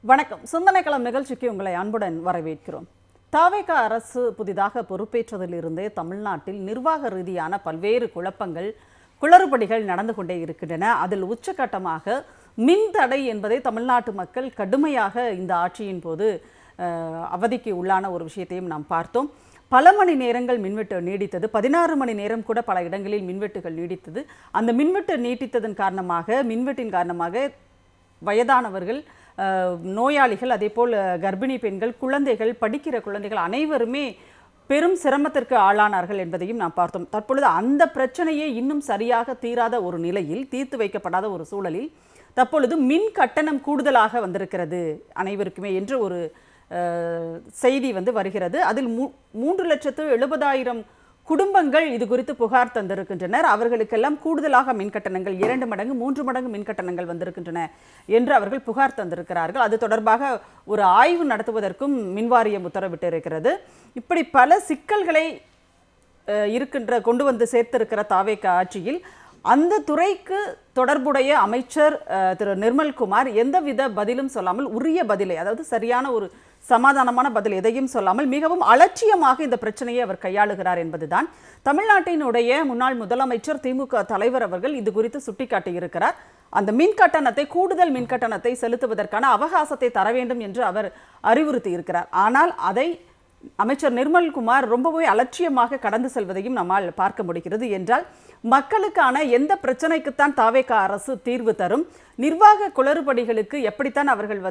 வணக்கம். சிந்தனைக்களம் நிகழ்ச்சிக்கு உங்களை அன்புடன் வரவேற்கிறோம். தவேக அரசு புதிதாக பொறுப்பேற்றதிலிருந்தே தமிழ்நாட்டில் நிர்வாக ரீதியான பல்வேறு குழப்பங்கள், குளறுபடிகள் நடந்து கொண்டே இருக்கின்றன. அதில் உச்சகட்டமாக மின்தடை என்பதை தமிழ்நாட்டு மக்கள் கடுமையாக இந்த ஆட்சியின் போது அவதிக்கு உள்ளான ஒரு விஷயத்தையும் நாம் பார்த்தோம். பல மணி நேரங்கள் மின்வெட்டு நீடித்தது. 16 மணி நேரம் கூட பல இடங்களில் மின்வெட்டுகள் நீடித்தது. அந்த மின்வெட்டு நீட்டித்ததன் காரணமாக, மின்வெட்டின் காரணமாக வயதானவர்கள், நோயாளிகள், அதேபோல் கர்ப்பிணி பெண்கள், குழந்தைகள், படிக்கிற குழந்தைகள் அனைவருமே பெரும் சிரமத்திற்கு ஆளானார்கள் என்பதையும் நாம் பார்த்தோம். தற்பொழுது அந்த பிரச்சனையே இன்னும் சரியாக தீராத ஒரு நிலையில், தீர்த்து வைக்கப்படாத ஒரு சூழலில் தற்பொழுது மின் கட்டணம் கூடுதலாக வந்திருக்கிறது அனைவருக்குமே என்று ஒரு செய்தி வருகிறது. அதில் 3,70,000 குடும்பங்கள் இது குறித்து புகார் தந்திருக்கின்றனர். அவர்களுக்கெல்லாம் கூடுதலாக மின் கட்டணங்கள் 2 மடங்கு 3 மடங்கு மின் கட்டணங்கள் வந்திருக்கின்றன என்று அவர்கள் புகார் தந்திருக்கிறார்கள். அது தொடர்பாக ஒரு ஆய்வு நடத்துவதற்கும் மின்வாரியம் உத்தரவிட்டு இருக்கிறது. இப்படி பல சிக்கல்களை கொண்டு வந்து சேர்த்திருக்கிற தவேக ஆட்சியில் அந்த துறைக்கு தொடர்புடைய அமைச்சர் திரு நிர்மல்குமார் எந்தவித பதிலும் சொல்லாமல், உரிய பதிலை, அதாவது சரியான ஒரு சமாதானமான பதில் எதையும் சொல்லாமல் மிகவும் அலட்சியமாக இந்த பிரச்சனையை அவர் கையாளுகிறார் என்பதுதான் தமிழ்நாட்டினுடைய முன்னாள் முதலமைச்சர், திமுக தலைவர் அவர்கள் இது குறித்து சுட்டிக்காட்டியிருக்கிறார். அந்த மின் கட்டணத்தை, கூடுதல் மின் கட்டணத்தை செலுத்துவதற்கான அவகாசத்தை தர வேண்டும் என்று அவர் அறிவுறுத்தி இருக்கிறார். ஆனால் அதை அமைச்சர் நிர்மல்குமார் ரொம்பவே அலட்சியமாக கடந்து செல்வதையும் நம்மால் பார்க்க முடிகிறது. என்றால் மக்களுக்கான எந்த பிரச்சனைக்குத்தான் தவேக அரசு தீர்வு தரும், நிர்வாக குளறுபடிகளுக்கு எப்படித்தான் அவர்கள்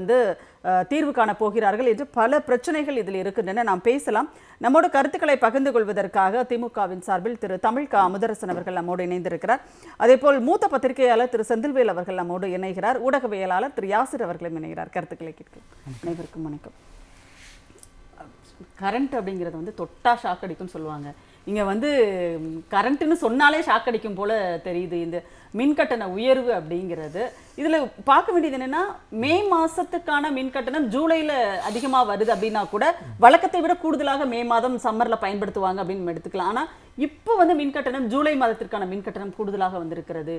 தீர்வு காண போகிறார்கள் என்று பல பிரச்சனைகள் இதில் இருக்கின்றன. நாம் பேசலாம். நம்மோட கருத்துக்களை பகிர்ந்து கொள்வதற்காக திமுகவின் சார்பில் திரு தமிழ்க அமுதரசன் அவர்கள் நம்மோடு இணைந்திருக்கிறார். அதேபோல் மூத்த பத்திரிகையாளர் திரு செந்தில்வேல் அவர்கள் நம்மோடு இணைகிறார். ஊடகவியலாளர் திரு யாசிர் அவர்களும் இணைகிறார். கருத்துக்களை கேட்கிறோம். அனைவருக்கும் வணக்கம். கரண்ட் அப்படிங்கிறது தொட்டா ஷாக் அடிக்கும்னு சொல்லுவாங்க. இங்கே கரண்ட்டுன்னு சொன்னாலே ஷாக் அடிக்கும் போல தெரியுது இந்த மின்கட்டண உயர்வு அப்படிங்கிறது. இதில் பார்க்க வேண்டியது என்னென்னா, மே மாதத்துக்கான மின்கட்டணம் ஜூலையில் அதிகமாக வருது அப்படின்னா கூட வழக்கத்தை விட கூடுதலாக மே மாதம் சம்மரில் பயன்படுத்துவாங்க அப்படின்னு எடுத்துக்கலாம். ஆனால் இப்போ மின்கட்டணம் ஜூலை மாதத்திற்கான மின்கட்டணம் கூடுதலாக வந்திருக்கிறது.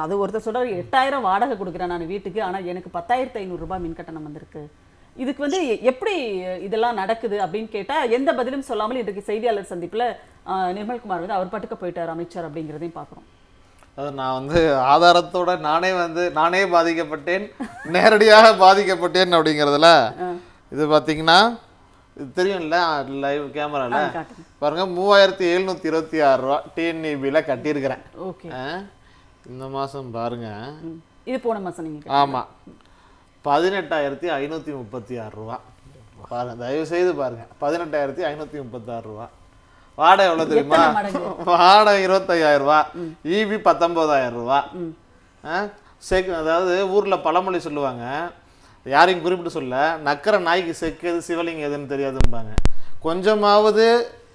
அது ஒருத்தர் சொல்கிற 8,000 வாடகை கொடுக்குறேன் நான் வீட்டுக்கு, ஆனால் எனக்கு 10,500 ரூபாய் மின்கட்டணம் வந்திருக்கு. இதுக்கு எப்படி இதெல்லாம் நடக்குது அப்படின்னு கேட்டால் எந்த பதிலும் சொல்லாமல் இன்றைக்கு செய்தியாளர் சந்திப்பில் நிர்மல்குமார் அவர் பாட்டுக்கு போயிட்டார் அமைச்சர் அப்படிங்கிறதையும் பார்க்குறோம். அது நான் ஆதாரத்தோட நானே பாதிக்கப்பட்டேன், நேரடியாக பாதிக்கப்பட்டேன் அப்படிங்கிறதுல இது பார்த்தீங்கன்னா இது தெரியும்ல, லைவ் கேமரால பாருங்க 3,726 ரூபா டிஎன்இபியில் கட்டியிருக்கிறேன். ஓகே, இந்த மாதம் பாருங்க, இது போன மாதம் நீங்கள் ஆமாம் 18,536 ரூபா பாருங்க, தயவு செய்து பாருங்க 18,536 ரூபா. வாடகை எவ்வளோ தெரியுமா? வாடகை 25,000 ரூபா, இபி 19,000 ரூபா. அதாவது ஊரில் பழமொழி சொல்லுவாங்க, யாரையும் குறிப்பிட்டு சொல்ல, நக்கர நாய்க்கு செக்கு எது சிவலிங்கம் எதுன்னு தெரியாதும்பாங்க. கொஞ்சமாவது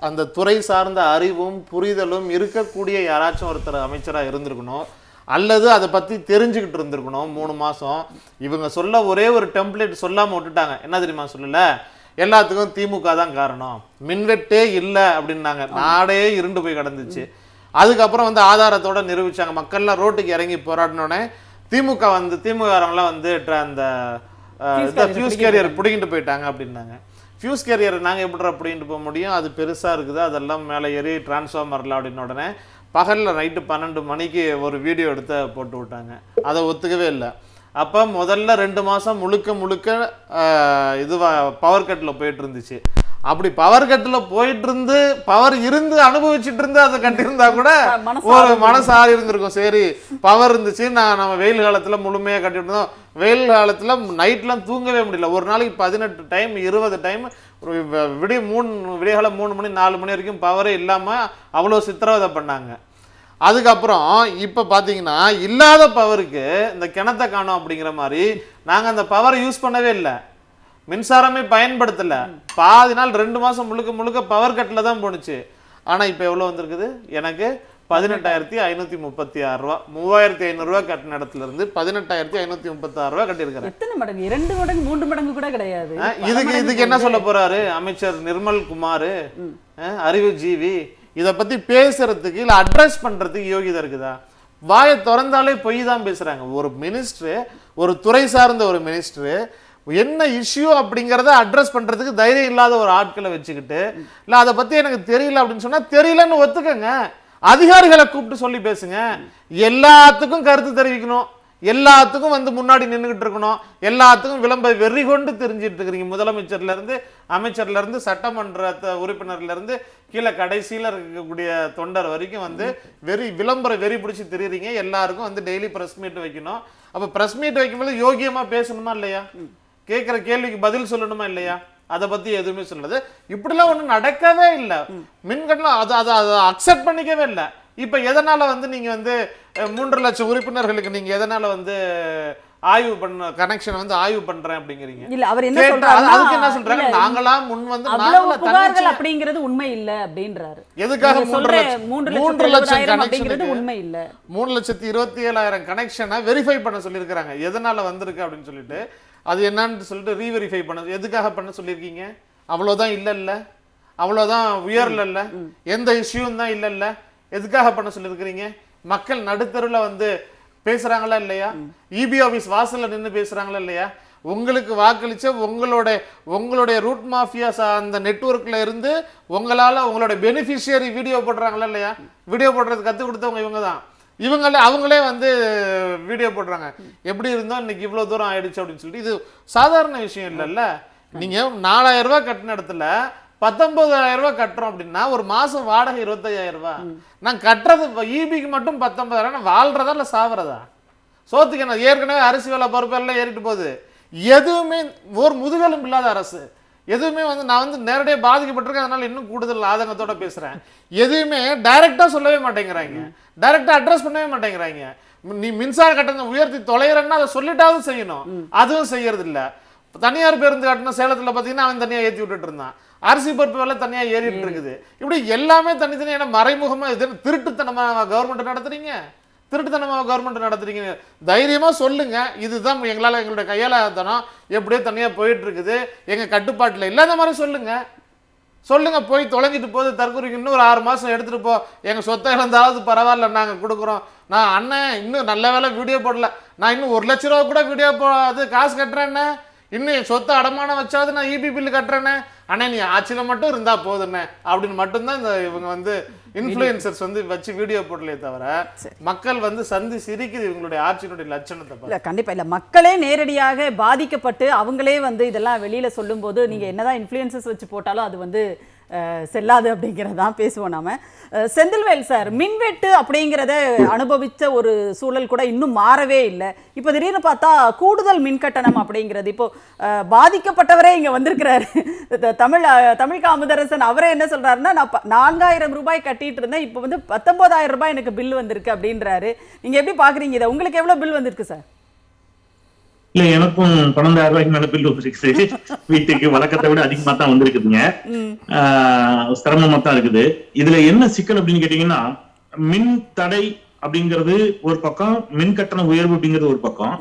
அந்த துறை சார்ந்த அறிவும் புரிதலும் இருக்கக்கூடிய யாராச்சும் ஒருத்தர் அமைச்சராக இருந்திருக்கணும், அல்லது அதை பற்றி தெரிஞ்சுக்கிட்டு இருந்திருக்கணும். 3 மாதம் இவங்க சொல்ல ஒரே ஒரு டெம்ப்ளேட் சொல்லாமல் விட்டுட்டாங்க. என்ன தெரியுமா சொல்லலை? எல்லாத்துக்கும் திமுக தான் காரணம், மின்வெட்டே இல்லை அப்படின்னாங்க. நாடே இருண்டு போய் கிடந்துச்சு. அதுக்கப்புறம் ஆதாரத்தோட நிரூபிச்சாங்க. மக்கள்லாம் ரோட்டுக்கு இறங்கி போராடினோடனே திமுகவங்களாம் அந்த ஃபியூஸ் கேரியர் பிடிங்கிட்டு போயிட்டாங்க அப்படின்னாங்க. ஃபியூஸ் கேரியர் நாங்கள் எப்படி பிடிங்கிட்டு போக முடியும், அது பெருசாக இருக்குது, அதெல்லாம் மேலே ஏறி டிரான்ஸ்ஃபார்மரில் அப்படின்னு உடனே பகலில் நைட்டு 12 மணிக்கு ஒரு வீடியோ எடுத்து போட்டு விட்டாங்க. அதை ஒத்துக்கவே இல்லை. அப்போ முதல்ல 2 மாதம் முழுக்க பவர் கட்டில் போயிட்டு இருந்துச்சு. அப்படி பவர் கட்டில் போயிட்டு இருந்து பவர் இருந்து அனுபவிச்சுட்டு இருந்து அதை கட்டியிருந்தா கூட ஒரு மனசு ஆறி இருந்திருக்கும். சரி, பவர் இருந்துச்சு, நம்ம வெயில் காலத்தில் முழுமையாக கட்டிட்டு இருந்தோம். வெயில் காலத்தில் நைட்லாம் தூங்கவே முடியல. ஒரு நாளைக்கு 18 டைம் 20 டைம் விடியகாலம் 3 மணி 4 மணி வரைக்கும் பவரே இல்லாமல் அவ்வளோ சித்திரவதை பண்ணாங்க. அதுக்கப்புறம் இப்போ பார்த்தீங்கன்னா இல்லாத பவருக்கு இந்த கிணத்தை காணோம் அப்படிங்கிற மாதிரி நாங்கள் அந்த பவரை யூஸ் பண்ணவே இல்லை, மின்சாரமே பயன்படுத்தலை. பாதி நாள் 2 மாதம் முழுக்க பவர் கட்டில் தான் போணுச்சு. ஆனால் இப்போ எவ்வளோ வந்திருக்குது? எனக்கு 18,536 ரூபா. 3,500 ரூபா கட்டின இடத்துல இருந்து 18,536 ரூபா கட்டியிருக்கிறேன். எத்தனை மடங்கு? 2 மடங்கு 3 மடங்கு கூட கிடையாது. இதுக்கு என்ன சொல்ல போறாரு அமைச்சர் நிர்மல்குமார்? அறிவு ஜீவி இதை பத்தி பேசுறதுக்கு இல்லை அட்ரஸ் பண்றதுக்கு யோகிதா இருக்குதா? வாயை திறந்தாலே பொய் தான் பேசுறாங்க. ஒரு மினிஸ்டர், ஒரு துறை சார்ந்த ஒரு மினிஸ்டர் என்ன இஷ்யூ அப்படிங்கிறத அட்ரஸ் பண்றதுக்கு தைரியம் இல்லாத ஒரு ஆட்களை வச்சுக்கிட்டு இல்ல அதை பத்தி எனக்கு தெரியல அப்படின்னு சொன்னா தெரியலன்னு ஒத்துக்கங்க. அதிகாரிகளை கூப்பிட்டு சொல்லி பேசுங்க. எல்லாத்துக்கும் கருத்து தெரிவிக்கணும், எல்லாத்துக்கும் வந்து முன்னாடி நின்றுகிட்டு இருக்கணும், எல்லாத்துக்கும் விளம்பர வெறி கொண்டு தெரிஞ்சிட்டு இருக்கிறீங்க. முதலமைச்சர்ல இருந்து அமைச்சர்ல இருந்து சட்டமன்ற உறுப்பினர்ல இருந்து கீழே கடைசியில இருக்கக்கூடிய தொண்டர் வரைக்கும் வந்து விளம்பர வெறி பிடிச்சி தெரியுறீங்க. எல்லாருக்கும் வந்து டெய்லி பிரஸ் மீட் வைக்கணும். அப்ப பிரஸ் மீட் வைக்கும்போது யோகியமா பேசணுமா இல்லையா? கேட்கிற கேள்விக்கு பதில் சொல்லணுமா இல்லையா? அதை பத்தி எதுவுமே சொல்லுது. இப்படிலாம் ஒண்ணும் நடக்கவே இல்லை. மின்கட்டணம் அதை அக்செப்ட் பண்ணிக்கவே இல்லை. இப்ப எதனால வந்து நீங்க வந்து 3 லட்சம் உறுப்பினர்களுக்கு நீங்க எதனால வந்து ஆய்வு பண்ண கனெக்ஷன் வந்து ஆய்வு பண்றேன் அப்படிங்கிறீங்க? இல்ல அவர் என்ன சொல்றாரு, அதுக்கு என்ன சொல்றாங்க, நாங்களா முன் வந்து புகார்கள் அப்படிங்கிறது உண்மை இல்ல அப்படின்றாரு. எதுக்காக 3 லட்சம் அப்படிங்கிறது உண்மை இல்ல, 3,27,000 கனெக்ஷனை வெரிஃபை பண்ண சொல்லியிருக்காங்க. எதனால வந்திருக்கு அப்படின்னு சொல்லிட்டு அது என்னன்னு சொல்லிட்டு ரீவெரிஃபை பண்ண எதுக்காக பண்ண சொல்லியிருக்கீங்க? அவ்வளவுதான் இல்ல, அவ்வளவுதான் உயர்ல இல்ல, எந்த இஷ்யூவும் தான் இல்ல, எதுக்காக பண்ண சொல்லியிருக்கிறீங்க? மக்கள் நடுத்தருல வந்து பேசுறாங்களா இல்லையா? இபி ஆபீஸ் வாசல்ல நின்று பேசுறாங்களா இல்லையா? உங்களுக்கு வாக்களிச்ச உங்களுடைய ரூட் மாஃபியாஸ் அந்த நெட்வொர்க்ல இருந்து உங்களோட பெனிஃபிஷியரி வீடியோ போடுறாங்களா இல்லையா? வீடியோ போடுறது கற்றுக் கொடுத்தவங்க இவங்க தான். அவங்களே வந்து வீடியோ போடுறாங்க. எப்படி இருந்தா இன்னைக்கு இவ்வளவு தூரம் ஆயிடுச்சு அப்படின்னு சொல்லிட்டு. இது சாதாரண விஷயம் இல்லைல்ல. நீங்க 4000 ரூபாய் கட்டின இடத்துல 19,000 ரூபாய் கட்டுறோம் அப்படின்னா ஒரு மாசம் வாடகை 25,000 ரூபாய். நான் கட்டுறது ஈபிக்கு மட்டும் 19,000. வாழ்றதா இல்ல சாவறதா? சோத்துக்கு என்ன? ஏற்கனவே அரிசி விலை பருப்பு எல்லாம் ஏறிட்டு போகுது. எதுவுமே ஒரு முதுகெலும்பு இல்லாத அரசு. எதுவுமே வந்து நான் வந்து நேரடியாக பாதிக்கப்பட்டிருக்கேன், அதனால இன்னும் கூடுதல் ஆதங்கத்தோட பேசுறேன். எதுவுமே டைரக்டா சொல்லவே மாட்டேங்கிறாங்க, டைரக்டா அட்ரஸ் பண்ணவே மாட்டேங்கிறாங்க. நீ மின்சார கட்டணம் உயர்த்தி தொலைறன்னா அதை சொல்லிட்டாவது செய்யணும், அதுவும் செய்யறது இல்ல. தனியார் பேருந்து கட்டணம் சேலத்துல பாத்தீங்கன்னா அவன் தனியா ஏற்றி விட்டுட்டு இருந்தான். அரிசி பருப்பு வேலை தனியா ஏறிட்டு இருக்குது. இப்படி எல்லாமே தனித்தனியான மறைமுகமா திருட்டுத்தனமா கவர்மெண்ட் நடத்துறீங்க, நடத்துறீங்க. தைரியமா சொல்லுங்க, இதுதான் எங்களுடைய கையாளத்தனம், எப்படியோ தனியா போயிட்டு இருக்குது, எங்க கட்டுப்பாட்டுல இல்லாத மாதிரி சொல்லுங்க. போய் தொலைஞ்சிட்டு போது தற்கொலைக்கு இன்னும் ஒரு 6 மாசம் எடுத்துட்டு போ, எங்க சொத்தை இழந்தாவது பரவாயில்ல, நாங்க கொடுக்குறோம். நான் அண்ணன் இன்னும் நல்ல வேலை வீடியோ போடல, நான் இன்னும் 1 லட்ச ரூபா கூட வீடியோ காசு கட்டுறேன்னு, இன்னும் என் சொத்தை அடமானம் வச்சாவது நான் இபி பில்லு கட்டுறேன்னு. அண்ணா நீ ஆட்சியில மட்டும் இருந்தா போதுண்ணே அப்படின்னு மட்டும்தான் இந்த இவங்க வந்து இன்ஃப்ளூயன்சர்ஸ் வந்து வச்சு வீடியோ போடலே தவிர மக்கள் வந்து சந்தி சிரிக்குது இவங்களுடைய ஆட்சியினுடைய லட்சணத்தை. இல்ல கண்டிப்பா இல்ல, மக்களே நேரடியாக பாதிக்கப்பட்டு அவங்களே வந்து இதெல்லாம் வெளியில சொல்லும் போது நீங்க என்னதான் இன்ஃப்ளூயன்சர்ஸ் வச்சு போட்டாலும் அது வந்து செல்லாது அப்படிங்கிறதான் பேசுவோம் நாம. செந்தில்வேல் சார், மின்வெட்டு அப்படிங்கிறத அனுபவித்த ஒரு சூழல் கூட இன்னும் மாறவே இல்லை. இப்போ திடீர்னு பார்த்தா கூடுதல் மின் கட்டணம் அப்படிங்கிறது, இப்போ பாதிக்கப்பட்டவரே இங்கே வந்திருக்கிறாரு தமிழ் அமுதரசன். அவரே என்ன சொல்றாருன்னா, நான் 4,000 ரூபாய் கட்டிட்டு இருந்தேன், இப்போ வந்து 19,000 ரூபாய் எனக்கு பில் வந்திருக்கு அப்படின்றாரு. நீங்க எப்படி பாக்குறீங்க இதை? உங்களுக்கு எவ்வளவு பில் வந்திருக்கு சார்? இல்ல, எனக்கும் 12,000 ரூபாய்க்கு மேல பில் வந்துருக்கு. வீட்டுக்கு வழக்கத்தை விட அதிகமா தான் வந்திருக்குதுங்க. சிரமமா தான் இருக்குது. இதுல என்ன சிக்கல் அப்படின்னு கேட்டீங்கன்னா, மின் தடை அப்படிங்கிறது ஒரு பக்கம், மின் கட்டண உயர்வு அப்படிங்கிறது ஒரு பக்கம்.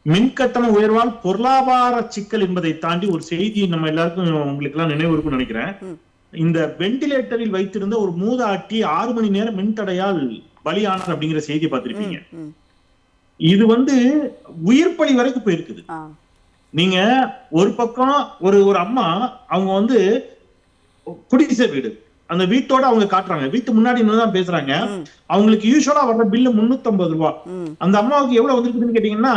மின் கட்டண உயர்வால் பொருளாதார சிக்கல் என்பதை தாண்டி ஒரு செய்தி நம்ம எல்லாருக்கும் உங்களுக்கு எல்லாம் நினைவு இருக்கும்னு நினைக்கிறேன். இந்த வெண்டிலேட்டரில் வைத்திருந்த ஒரு மூதாட்டி 6 மணி நேரம் மின் தடையால் பலியானார் அப்படிங்கிற செய்தியை பார்த்திருப்பீங்க. இது வந்து உயிர் பலி வரைக்கும் போயிருக்குது. நீங்க ஒரு பக்கம் ஒரு அம்மா, அவங்க வந்து குடிசை வீடு, அந்த வீட்டோட அவங்க காட்டுறாங்க, வீட்டு முன்னாடி தான் பேசுறாங்க. அவங்களுக்கு யூஸ்வலா வர்ற பில்லு 350 ரூபாய். அந்த அம்மாவுக்கு எவ்வளவு வந்திருக்குதுன்னு கேட்டீங்கன்னா,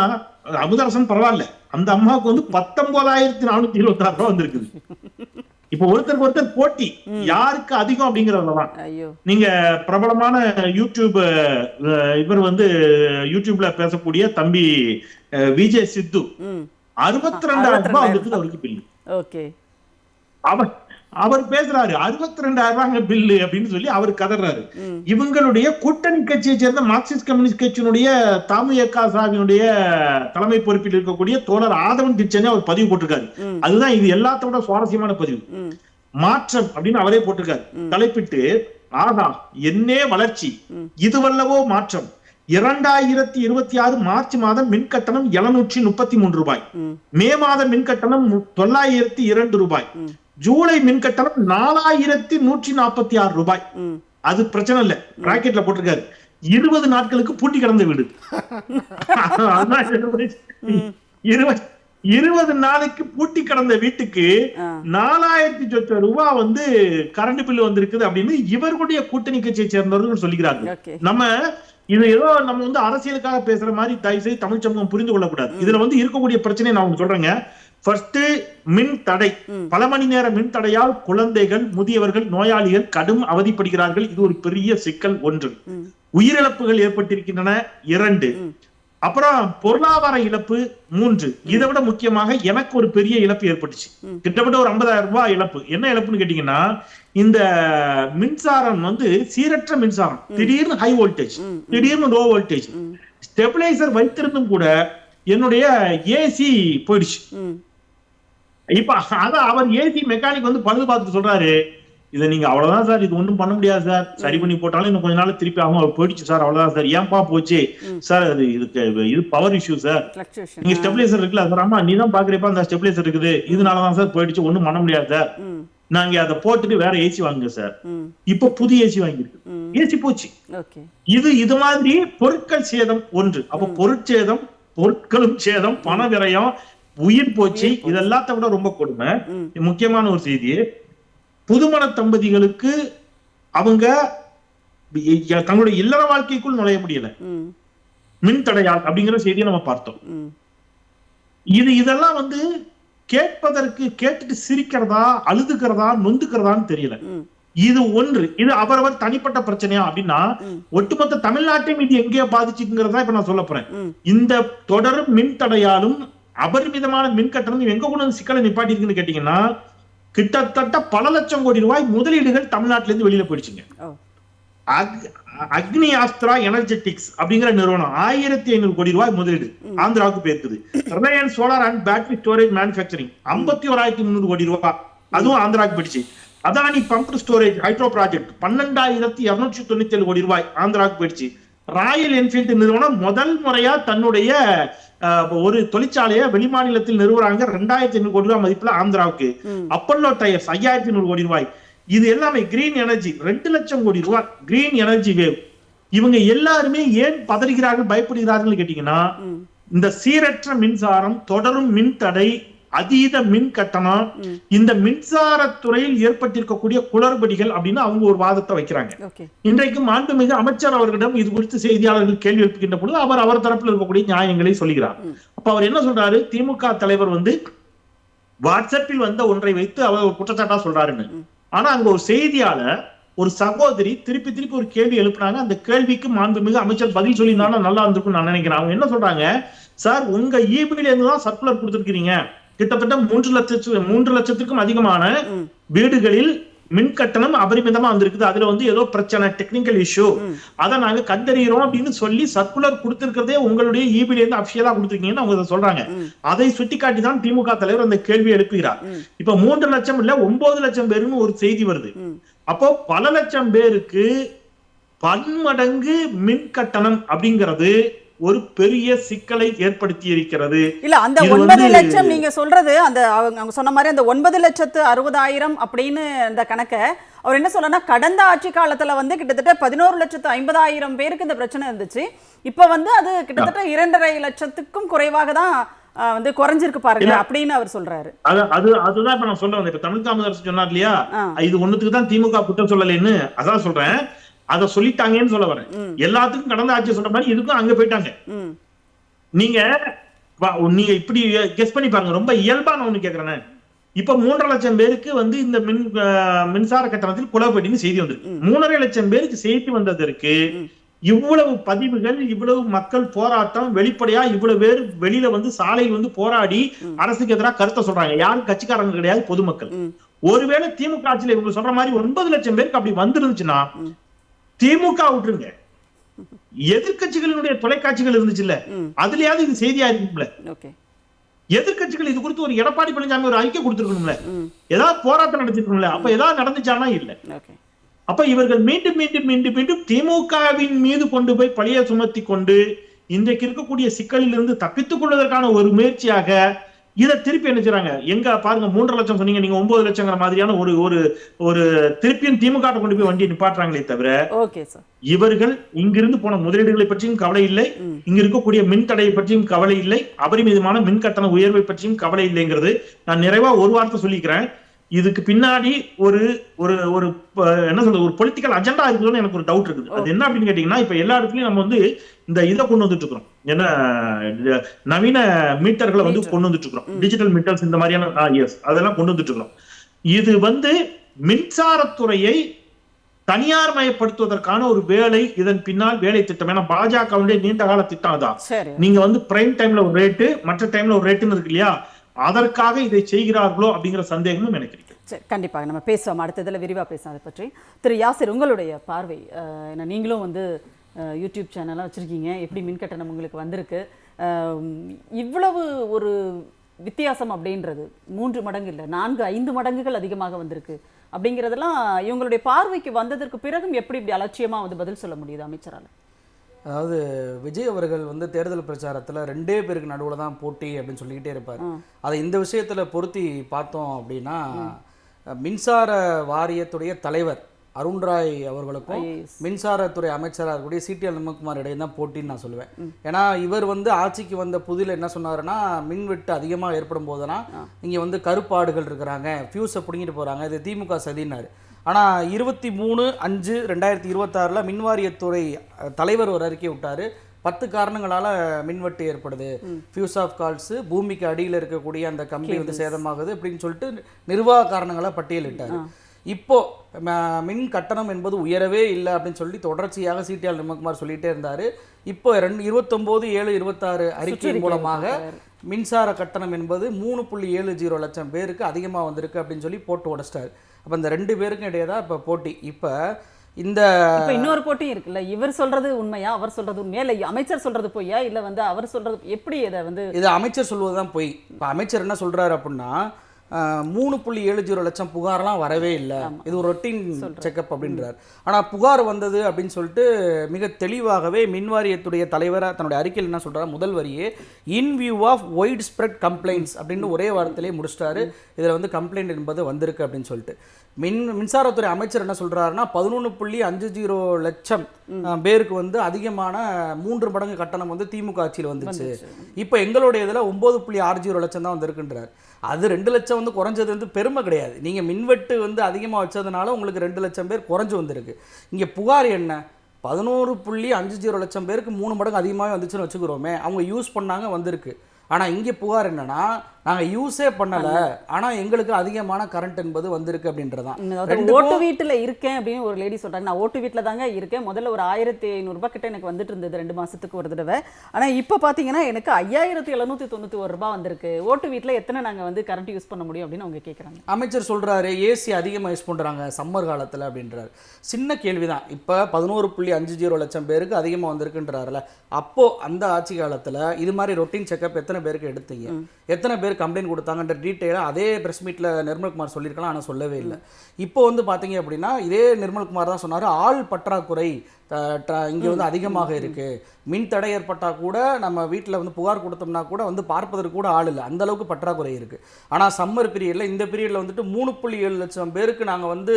அமுதரசன் பரவாயில்ல, அந்த அம்மாவுக்கு வந்து 19,426 ரூபாய் வந்திருக்குது. இப்ப ஒருத்தருக்கு போட்டி யாருக்கு அதிகம் அப்படிங்கறதுலதான். நீங்க பிரபலமான யூடியூப் இவர் வந்து யூடியூப்ல பேசக்கூடிய தம்பி விஜய் சித்து 62,000 ரூபாய் வந்துருக்கு அவருக்கு பில்லு. அவர் பேசுறாரு 62,000 ரூபாய் பில்லு அப்படின்னு சொல்லி அவர் கதறாரு. இவங்களுடைய கூட்டணி கட்சியை சேர்ந்த மார்க்சிஸ்ட் கம்யூனிஸ்ட் கட்சியினுடைய தாமுயக்காவினுடைய தலைமை பொறுப்பில் இருக்கக்கூடிய தோழர் ஆதவன் திச்சனே அவர் பதிவு போட்டிருக்காரு. அதுதான் இது எல்லாத்தோட சுவாரஸ்யமான பதிவு. மாற்றம் அப்படின்னு அவரே போட்டிருக்காரு தலைப்பிட்டு. ஆகா என்னே வளர்ச்சி, இதுவல்லவோ மாற்றம். 2026 மார்ச் மாதம் மின் கட்டணம் 733 ரூபாய், மே மாதம் மின் கட்டணம் 902 ரூபாய், ஜூலை மின் கட்டணம் 4,146 ரூபாய். அது பிரச்சனை இல்ல, பிராக்கெட்ல போட்டிருக்காரு 20 நாட்களுக்கு பூட்டி கிடந்த வீடு. 20 நாளைக்கு பூட்டி கிடந்த வீட்டுக்கு 4000 சொச்ச ரூபாய் வந்து கரண்ட் பில் வந்திருக்குது அப்படின்னு இவர்களுடைய கூட்டணி கட்சியை சேர்ந்தவர்கள் சொல்லுகிறார்கள். நம்ம இது ஏதோ நம்ம வந்து அரசியலுக்காக பேசுற மாதிரி தயவு செய்து தமிழ் சமூகம் புரிந்து கொள்ளக்கூடாது. இதுல வந்து இருக்கக்கூடிய பிரச்சனையை நான் சொல்றேங்க. ஃபர்ஸ்ட், மின் தடை. பல மணி நேர மின் தடையால் குழந்தைகள், முதியவர்கள், நோயாளிகள் கடும் அவதிப்படுகிறார்கள். இது ஒரு பெரிய சிக்கல். 1. உயிரிழப்புகள் ஏற்பட்டிருக்கின்றன. 2. அப்புறம் பொருளாதார இழப்பு. 3. இதை விட முக்கியமாக எனக்கு ஒரு பெரிய இழப்பு ஏற்பட்டுச்சு. கிட்டத்தட்ட ஒரு 50,000 ரூபாய் இழப்பு. என்ன இழப்புன்னு கேட்டீங்கன்னா, இந்த மின்சாரம் வந்து சீரற்ற மின்சாரம். திடீர்னு ஹை வோல்டேஜ், திடீர்னு லோ வோல்டேஜ். ஸ்டெபிலைசர் வைத்திருந்தும் கூட என்னுடைய ஏசி போயிடுச்சு. இப்ப அதான் அவர் ஏசி மெக்கானிக் வந்து பழுது பார்த்துட்டு சொல்றாரு, இதை நீங்க அவ்வளவுதான் சார், இது ஒண்ணும் பண்ண முடியாது சார், சரி பண்ணி போட்டாலும் இன்னும் கொஞ்ச நாள் திருப்பி ஆகும், அவர் போயிடுச்சு சார், அவ்வளவுதான் சார். ஏன்பா போச்சு சார்? அது இது பவர் இஷ்யூ சார். நீங்க ஸ்டெபிலைசர் இருக்குல்ல சார், ஆமா நீ தான் பாக்குறப்ப அந்த ஸ்டெபிலைசர் இருக்குது, இதனாலதான் சார் போயிடுச்சு, ஒண்ணும் பண்ண முடியாது சார், நாங்க அதை போட்டுட்டு வேற ஏசி வாங்குங்க சார். இப்ப புது ஏசி வாங்கிருக்கு, ஏசி போச்சு. இது மாதிரி பொருட்கள் சேதம் 1. அப்ப பொருட்சேதம், பொருட்களும் சேதம், பண விரயம், உயிர் போச்சு. இது எல்லாத்த விட ரொம்ப கொடுமை. முக்கியமான ஒரு செய்தி, புதுமண தம்பதிகளுக்கு அவங்க தங்களுடைய இல்லற வாழ்க்கைக்குள் நுழைய முடியல மின் தடையால் அப்படிங்கிற செய்தியை நம்ம பார்த்தோம். இதெல்லாம் வந்து கேட்பதற்கு, கேட்டுட்டு சிரிக்கிறதா, அழுதுக்கிறதா, நொந்துக்கிறதான்னு தெரியல. இது 1. இது அவரவர் தனிப்பட்ட பிரச்சனையா அப்படின்னா, ஒட்டுமொத்த தமிழ்நாட்டையும் இது எங்கேயோ பாதிச்சுங்கிறதா இப்ப நான் சொல்ல போறேன். இந்த தொடரும் மின் தடையாலும் அபரிமிதமான மின் கட்டணம் எங்க கொண்டு வந்து சிக்கலை நிப்பாட்டி இருக்குன்னு கேட்டீங்கன்னா, கிட்டத்தட்ட பல லட்சம் கோடி ரூபாய் முதலீடுகள் தமிழ்நாட்டில இருந்து வெளியில போயிடுச்சுங்க. அக்னி ஆஸ்திரா எனர்ஜெட்டிக்ஸ் அப்படிங்கிற நிறுவனம் 1500 கோடி ரூபாய் முதலீடு ஆந்திராவுக்கு போயிருக்குது. Reliance solar and battery storage manufacturing 51,300 கோடி ரூபாய், அதுவும் ஆந்திராவுக்கு போயிடுச்சு. Adani pump storage hydro project 12,297 கோடி ரூபாய் ஆந்திராவுக்கு போயிடுச்சு. ராயல் என்ஃபீல்டு நிறுவனம் முதல் முறையா தன்னுடைய ஒரு தொழிற்சாலையை வெளிமாநிலத்தில் நிறுவுறாங்க, 2,500 கோடி ரூபாய் மதிப்புல ஆந்திராவுக்கு. அப்பல்லோ டயர்ஸ் 5,100 கோடி ரூபாய். இது எல்லாமே கிரீன் எனர்ஜி 2 லட்சம் கோடி ரூபாய். Green energy wave. இவங்க எல்லாருமே ஏன் பதறுகிறார்கள், பயப்படுகிறார்கள் கேட்டீங்கன்னா, இந்த சீரற்ற மின்சாரம், தொடரும் மின் தடை, அதீத மின் கட்டணம், இந்த மின்சாரத்துறையில் ஏற்பட்டிருக்கக்கூடிய குளறுபடிகள் அப்படின்னு அவங்க ஒரு வாதத்தை வைக்கிறாங்க. இன்றைக்கு மாண்புமிகு அமைச்சர் அவர்களிடம் இது குறித்து செய்தியாளர்கள் கேள்வி எழுப்புகின்ற பொழுது அவர் தரப்பில் இருக்கக்கூடிய நியாயங்களை சொல்லுகிறார். அப்ப அவர் என்ன சொல்றாரு, திமுக தலைவர் வந்து வாட்ஸ்அப்பில் வந்த ஒன்றை வைத்து அவர் குற்றச்சாட்டா சொல்றாருன்னு. ஆனா அங்க ஒரு செய்தியாளர், ஒரு சகோதரி திருப்பி ஒரு கேள்வி எழுப்புனாங்க. அந்த கேள்விக்கு மாண்புமிகு அமைச்சர் பதில் சொல்லியிருந்தாலும் நல்லா இருந்திருக்கும் நான் நினைக்கிறேன். அவங்க என்ன சொல்றாங்க, சார் உங்க ஈபில இருந்து தான் சர்க்குலர் கொடுத்திருக்கீங்க, கிட்டத்தட்ட 3 லட்சத்துக்கும் அதிகமான வீடுகளில் மின் கட்டணம் அபரிமிதமா வந்திருக்குது, அதுல வந்து ஏதோ பிரச்சனை, டெக்னிக்கல் இஷ்யூ, அதை நாங்க கண்டறிகிறோம் அப்படின்னு சொல்லி சர்க்குலர் கொடுத்திருக்கிறதே உங்களுடைய ஈபில இருந்து அபிஷியலா கொடுத்திருக்கீங்கன்னு அவங்க சொல்றாங்க. அதை சுட்டிக்காட்டி தான் திமுக தலைவர் அந்த கேள்வி எழுப்புகிறார். இப்ப 3 லட்சம் இல்ல 9 லட்சம் பேருன்னு ஒரு செய்தி வருது. அப்போ பல லட்சம் பேருக்கு பன்மடங்கு மின் கட்டணம் அப்படிங்கிறது ஒரு பெரிய சிக்கலை ஏற்படுத்தி இருக்கிறது. இல்ல அந்த 9 லட்சம் நீங்க சொல்றது, அந்த அவங்க சொன்ன மாதிரி அந்த 9,60,000 அப்படின்னு அந்த கணக்க அவர் என்ன சொல்றனா, கடந்த ஆட்சி காலத்துல வந்து கிட்டத்தட்ட 11,50,000 பேருக்கு இந்த பிரச்சனை இருந்துச்சு. இப்ப வந்து அது கிட்டத்தட்ட 2.5 லட்சத்துக்கும் குறைவாக தான் வந்து குறைஞ்சிருக்கு பாருங்க அப்படின்னு அவர் சொல்றாரு. அதுதான் இப்ப நான் சொல்ல வந்தேன். இப்ப தமிழ் காமராஜர் சொன்னார் இல்லையா, இது ஒண்ணுத்துக்கு தான் திமுக குற்றம் சொல்லலைன்னு, அதான் சொல்றேன். அதை சொல்லிட்டாங்கன்னு சொல்ல வரேன். எல்லாத்துக்கும் கடந்த ஆட்சி சொல்ற மாதிரி இதுக்கும் அங்க போயிட்டாங்க. நீங்க இப்படி கெஸ் பண்ணி பாருங்க. ரொம்ப இயல்பா நான் ஒண்ணு கேக்குறேன். இப்ப 3.5 லட்சம் பேருக்கு வந்து இந்த மின்சார கட்டணத்தில் குளறுபடின்னு செய்தி வந்திருக்கு. 3.5 லட்சம் பேருக்கு செய்தி வந்ததற்கு இவ்வளவு பதிவுகள், இவ்வளவு மக்கள் போராட்டம், வெளிப்படையா இவ்வளவு பேர் வெளியில வந்து சாலையில் வந்து போராடி அரசுக்கு எதிராக கருத்தை சொல்றாங்க. யாரும் கட்சிக்காரங்க கிடையாது, பொதுமக்கள். ஒருவேளை திமுக ஆட்சியில இவங்க சொல்ற மாதிரி 9 லட்சம் பேருக்கு அப்படி வந்துருந்துச்சுன்னா, திமுக விட்டுருங்க, எதிர்கட்சிகளினுடைய தொலைக்காட்சிகள் இருந்துச்சு இல்ல, அதுலயாவது இது செய்தியா இருக்கும்ல. எதிர்கட்சிகள் இது குறித்து ஒரு எடப்பாடி பழனிசாமி ஒரு அறிக்கை கொடுத்திருக்கணும்ல, ஏதாவது போராட்டம் நடத்திருக்கணும்ல. அப்ப ஏதாவது நடந்துச்சானா இல்ல. அப்ப இவர்கள் மீண்டும் மீண்டும் மீண்டும் மீண்டும் திமுகவின் மீது கொண்டு போய் பழிய சுமத்தி கொண்டு இன்றைக்கு இருக்கக்கூடிய சிக்கலில் இருந்து தப்பித்துக் கொள்வதற்கான ஒரு முயற்சியாக இதை திருப்பி என்ன செய்றாங்க, எங்க பாருங்க 3.5 லட்சம் சொன்னீங்க, நீங்க 9 லட்சங்கிற மாதிரியான ஒரு ஒரு ஒரு திருப்பியும் திமுக கொண்டு போய் வண்டி நிப்பாட்டுறாங்களே தவிர, ஓகே சார். இவர்கள் இங்கிருந்து போன முதலீடுகளை பற்றியும் கவலை இல்லை, இங்க இருக்கக்கூடிய மின் தடையை பற்றியும் கவலை இல்லை, அபரிமிதமான மின் கட்டண உயர்வை பற்றியும் கவலை இல்லைங்கிறது நான் நிறைவா ஒரு வார்த்தை சொல்லிக்கிறேன். இதுக்கு பின்னாடி ஒரு ஒரு ஒரு என்ன சொல்றது, ஒரு பொலிட்டிக்கல் அஜெண்டா இருக்குதுன்னு எனக்கு ஒரு டவுட் இருக்குது. அது என்ன அப்படின்னு கேட்டீங்கன்னா, இப்ப எல்லா இடத்துலயும் நம்ம வந்து இந்த இதை கொண்டு வந்துட்டு இருக்கிறோம், ஏன்னா நவீன மீட்டர்களை வந்து கொண்டு வந்துட்டு இருக்கிறோம், டிஜிட்டல் மீட்டர்ஸ் இந்த மாதிரியான அதெல்லாம் கொண்டு வந்துட்டு இருக்கிறோம். இது வந்து மின்சாரத்துறையை தனியார் மயப்படுத்துவதற்கான ஒரு வேலை, இதன் பின்னால் வேலை திட்டம். ஏன்னா பாஜகவுடைய நீண்ட கால திட்டம் அதான். நீங்க வந்து பிரைம் டைம்ல ஒரு ரேட்டு, மற்ற டைம்ல ஒரு ரேட்டுன்னு இருக்கு இல்லையா, அதற்காக இதை செய்கிறார்களோ அப்படிங்கிற சந்தேகமும் எனக்கு இருக்கு. சரி, கண்டிப்பாக நம்ம பேசுவோம், அடுத்ததில் விரிவாக பேசுவோம் அதை பற்றி. திரு யாசிர், உங்களுடைய பார்வை, ஏன்னா நீங்களும் வந்து யூடியூப் சேனலாக வச்சுருக்கீங்க, எப்படி மின்கட்டணம் உங்களுக்கு வந்திருக்கு, இவ்வளவு ஒரு வித்தியாசம் அப்படின்றது 3 மடங்கு இல்லை 4-5 மடங்குகள் அதிகமாக வந்திருக்கு அப்படிங்கிறதெல்லாம் இவங்களுடைய பார்வைக்கு வந்ததற்கு பிறகும் எப்படி இப்படி அலட்சியமாக வந்து பதில் சொல்ல முடியுது அமைச்சரால்? அதாவது விஜய் அவர்கள் வந்து தேர்தல் பிரச்சாரத்தில் 2 பேருக்கு நடுவில் தான் போட்டி அப்படின்னு சொல்லிக்கிட்டே இருப்பார். அதை இந்த விஷயத்தில் பொருத்தி பார்த்தோம் அப்படின்னா, மின்சார வாரியத்துடைய தலைவர் அருண்ராய் அவர்களுக்கும் மின்சாரத்துறை அமைச்சராக இருக்கக்கூடிய சிடிஆர் நிர்மல்குமார் இடையே தான் போட்டின்னு நான் சொல்லுவேன். ஏன்னா இவர் வந்து ஆட்சிக்கு வந்த புதில் என்ன சொன்னாருன்னா, மின்வெட்டு அதிகமாக ஏற்படும் போதுனா இங்கே வந்து கருப்பாடுகள் இருக்கிறாங்க, ஃபியூஸை பிடிங்கிட்டு போகிறாங்க, இது திமுக சதினார். ஆனால் 23/5/2026 மின்வாரியத்துறை தலைவர் ஒரு அறிக்கை விட்டார், 10 காரணங்களால் மின்வெட்டு ஏற்படுது, ஃபியூஸ் ஆஃப் கால்ஸு, பூமிக்கு அடியில் இருக்கக்கூடிய அந்த கம்பி வந்து சேதமாகுது அப்படின்னு சொல்லிட்டு நிர்வாக காரணங்களை பட்டியலிட்டார். இப்போ மின் கட்டணம் என்பது உயரவே இல்லை அப்படின்னு சொல்லி தொடர்ச்சியாக சிடிஆர் நிர்மல்குமார் சொல்லிகிட்டே இருந்தார். இப்போ 29/7/26 அறிக்கையின் மூலமாக மின்சார கட்டணம் என்பது 3.70 லட்சம் பேருக்கு அதிகமாக வந்திருக்கு அப்படின்னு சொல்லி போட்டு உடைச்சிட்டார். அப்போ இந்த 2 பேருக்கும் இடையே தான் இப்போ போட்டி. இப்போ இன்னொரு போட்டியும் இருக்குல்ல, இவர் சொல்றது உண்மையா, அவர் சொல்றது உண்மையா, இல்லை அமைச்சர் சொல்றது பொய்யா, இல்லை வந்து அவர் சொல்றது எப்படி? இதை வந்து இது அமைச்சர் சொல்வதுதான் பொய். இப்போ அமைச்சர் என்ன சொல்றாரு அப்படின்னா, 3.70 லட்சம் புகார்லாம் வரவே இல்லை, இது ஒரு ரொட்டீன் செக்அப் அப்படின்றார். ஆனால் புகார் வந்தது அப்படின்னு சொல்லிட்டு மிக தெளிவாகவே மின்வாரியத்துடைய தலைவராக தன்னுடைய அறிக்கையில் என்ன சொல்றாரு, முதல் வரியே in view of widespread complaints அப்படின்னு ஒரே வாரத்திலே முடிச்சிட்டாரு. இதில் வந்து கம்ப்ளைண்ட் என்பது வந்திருக்கு அப்படின்னு சொல்லிட்டு மின்சாரத்துறை அமைச்சர் என்ன சொல்றாருன்னா, 11.50 லட்சம் பேருக்கு வந்து அதிகமான 3 மடங்கு கட்டணம் வந்து திமுக ஆட்சியில் வந்துச்சு. இப்போ எங்களுடைய இதில் 9.60 லட்சம் தான் வந்திருக்குன்றார். அது 2 லட்சம் வந்து குறைஞ்சது வந்து பெருமை கிடையாது. நீங்கள் மின்வெட்டு வந்து அதிகமாக வச்சதுனால உங்களுக்கு 2 லட்சம் பேர் குறைஞ்சு வந்திருக்கு. இங்கே புகார் என்ன, 11.50 லட்சம் பேருக்கு 3 மடங்கு அதிகமாகவே வந்துச்சுன்னு வச்சுக்கிறோமே, அவங்க யூஸ் பண்ணாங்க வந்திருக்கு. ஆனால் இங்கே புகார் என்னன்னா, நாங்கள் யூஸே பண்ணலை, ஆனால் எங்களுக்கு அதிகமான கரண்ட் என்பது வந்திருக்கு அப்படின்றதான். ஓட்டு வீட்டில் இருக்கேன் அப்படின்னு ஒரு லேடி சொல்கிறாங்க. நான் ஓட்டு வீட்டில் தாங்க இருக்கேன், முதல்ல ஒரு 1500 ரூபாய் கிட்ட எனக்கு வந்துட்டு இருந்தது 2 மாதத்துக்கு ஒரு தடவை. ஆனால் இப்போ பார்த்தீங்கன்னா எனக்கு 5791 ரூபாய் வந்திருக்கு. ஓட்டு வீட்டில் எத்தனை நாங்கள் வந்து கரண்ட் யூஸ் பண்ண முடியும் அப்படின்னு அவங்க கேட்குறாங்க. அமைச்சர் சொல்கிறாரு ஏசி அதிகமாக யூஸ் பண்ணுறாங்க சம்மர் காலத்தில் அப்படின்றாரு. சின்ன கேள்வி தான். இப்போ 11.50 லட்சம் பேருக்கு அதிகமாக வந்திருக்குன்றாருல, அப்போது அந்த ஆட்சி காலத்தில் இது மாதிரி ரொட்டீன் செக்அப் எத்தனை பேருக்கு எடுத்தீங்க, எத்தனை பேர் கம்ப்ளைண்ட் கொடுத்தாங்கன்ற டீட்டெயிலாக அதே ப்ரெஸ் மீட்டில் நிர்மல்குமார் சொல்லியிருக்கலாம், ஆனால் சொல்லவே இல்லை. இப்போ வந்து பார்த்தீங்க அப்படின்னா இதே நிர்மல்குமார் தான் சொன்னார், ஆள் பற்றாக்குறை இங்கே வந்து அதிகமாக இருக்குது, மின் தடை ஏற்பட்டால் கூட நம்ம வீட்டில் வந்து புகார் கொடுத்தோம்னா கூட வந்து பார்ப்பதற்கு கூட ஆள் இல்லை, அந்த அளவுக்கு பற்றாக்குறை இருக்குது. ஆனால் சம்மர் பீரியடில் இந்த பீரியடில் வந்துட்டு 3.7 லட்சம் பேருக்கு நாங்கள் வந்து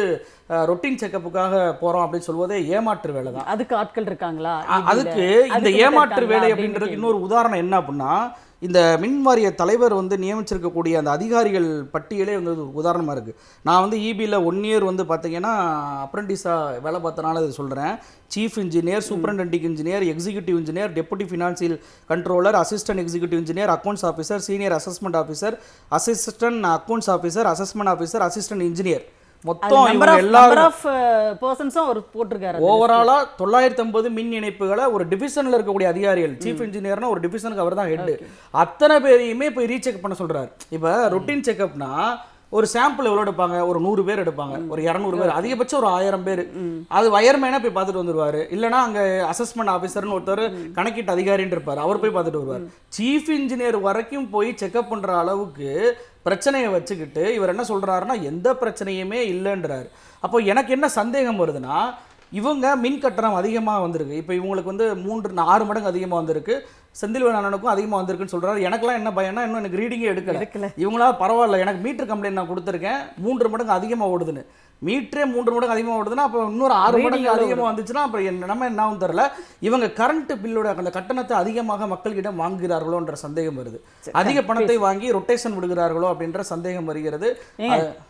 ரொட்டீன் செக்கப்புக்காக போகிறோம் அப்படின்னு சொல்வதே ஏமாற்று வேலை தான். அதுக்கு ஆட்கள் இருக்காங்களா? அதுக்கு இந்த ஏமாற்று வேலை அப்படின்றதுக்கு இன்னொரு உதாரணம் என்ன அப்படின்னா, இந்த மின்வாரிய தலைவர் வந்து நியமிச்சிருக்கக்கூடிய அந்த அதிகாரிகள் பட்டியலே வந்து ஒரு உதாரணமாக இருக்குது. நான் வந்து இபியில் 1 இயர் வந்து பார்த்தீங்கன்னா அப்ரெண்டிஸாக வேலை பார்த்தனால இது சொல்கிறேன். Chief engineer, superintending engineer, executive engineer, deputy financial controller, assistant executive engineer, accounts officer, senior assessment officer, assistant accounts officer, assessment officer, assistant engineer, மொத்தம் ஓவராலா 950 மின் இணைப்புகளை ஒரு டிவிஷன்ல இருக்கக்கூடிய அதிகாரிகள், சீஃப் இன்ஜினியர்னா ஒரு டிவிஷனுக்கு அவர் தான் ஹெட், அத்தனை பேரையுமே போய் ரீசெக் பண்ண சொல்றாரு. இப்ப ரொட்டீன் செக்அப்னா ஒரு சாம்பிள் எவ்வளோ எடுப்பாங்க, ஒரு 100 பேர் எடுப்பாங்க, ஒரு 200 பேர், அதிகபட்சம் ஒரு 1000 பேர். அது வயர்மேனா போய் பார்த்துட்டு வந்துருவாரு, இல்லைனா அங்கே அசஸ்மெண்ட் ஆஃபீஸர்னு ஒருத்தர் கணக்கீட்டு அதிகாரின்னு இருப்பார், அவர் போய் பார்த்துட்டு வருவார். சீஃப் இன்ஜினியர் வரைக்கும் போய் செக்அப் பண்ணுற அளவுக்கு பிரச்சனையை வச்சுக்கிட்டு இவர் என்ன சொல்கிறாருன்னா எந்த பிரச்சனையுமே இல்லைன்றார். அப்போ எனக்கு என்ன சந்தேகம் வருதுன்னா, இவங்க மின் கட்டணம் அதிகமாக வந்திருக்கு, இப்போ இவங்களுக்கு வந்து 3-6 மடங்கு அதிகமாக வந்திருக்கு, செந்தில்வேல் அண்ணனுக்கும் அதிகமாக வந்திருக்குன்னு சொல்றாரு. எனக்கெல்லாம் என்ன பயம்னா, இன்னும் எனக்கு ரீடிங்கே எடுக்கல. எடுக்கல. இவங்களா பரவாயில்ல, எனக்கு மீட்டர் கம்ப்ளைண்ட் நான் கொடுத்துருக்கேன் 3 மடங்கு அதிகமாக ஓடுதுன்னு. மீட்டரே 3 மடங்கு அதிகமாக ஓடுதுன்னா அப்போ இன்னொரு 6 மடங்கு அதிகமாக வந்துச்சுன்னா அப்புறம் நம்ம என்ன ஆகும் தெரியல. இவங்க கரண்ட் பில்லோட அந்த கட்டணத்தை அதிகமாக மக்கள்கிட்ட வாங்குகிறார்களோன்ற சந்தேகம் வருது. அதிக பணத்தை வாங்கி ரொட்டேஷன் விடுகிறார்களோ அப்படின்ற சந்தேகம் வருகிறது.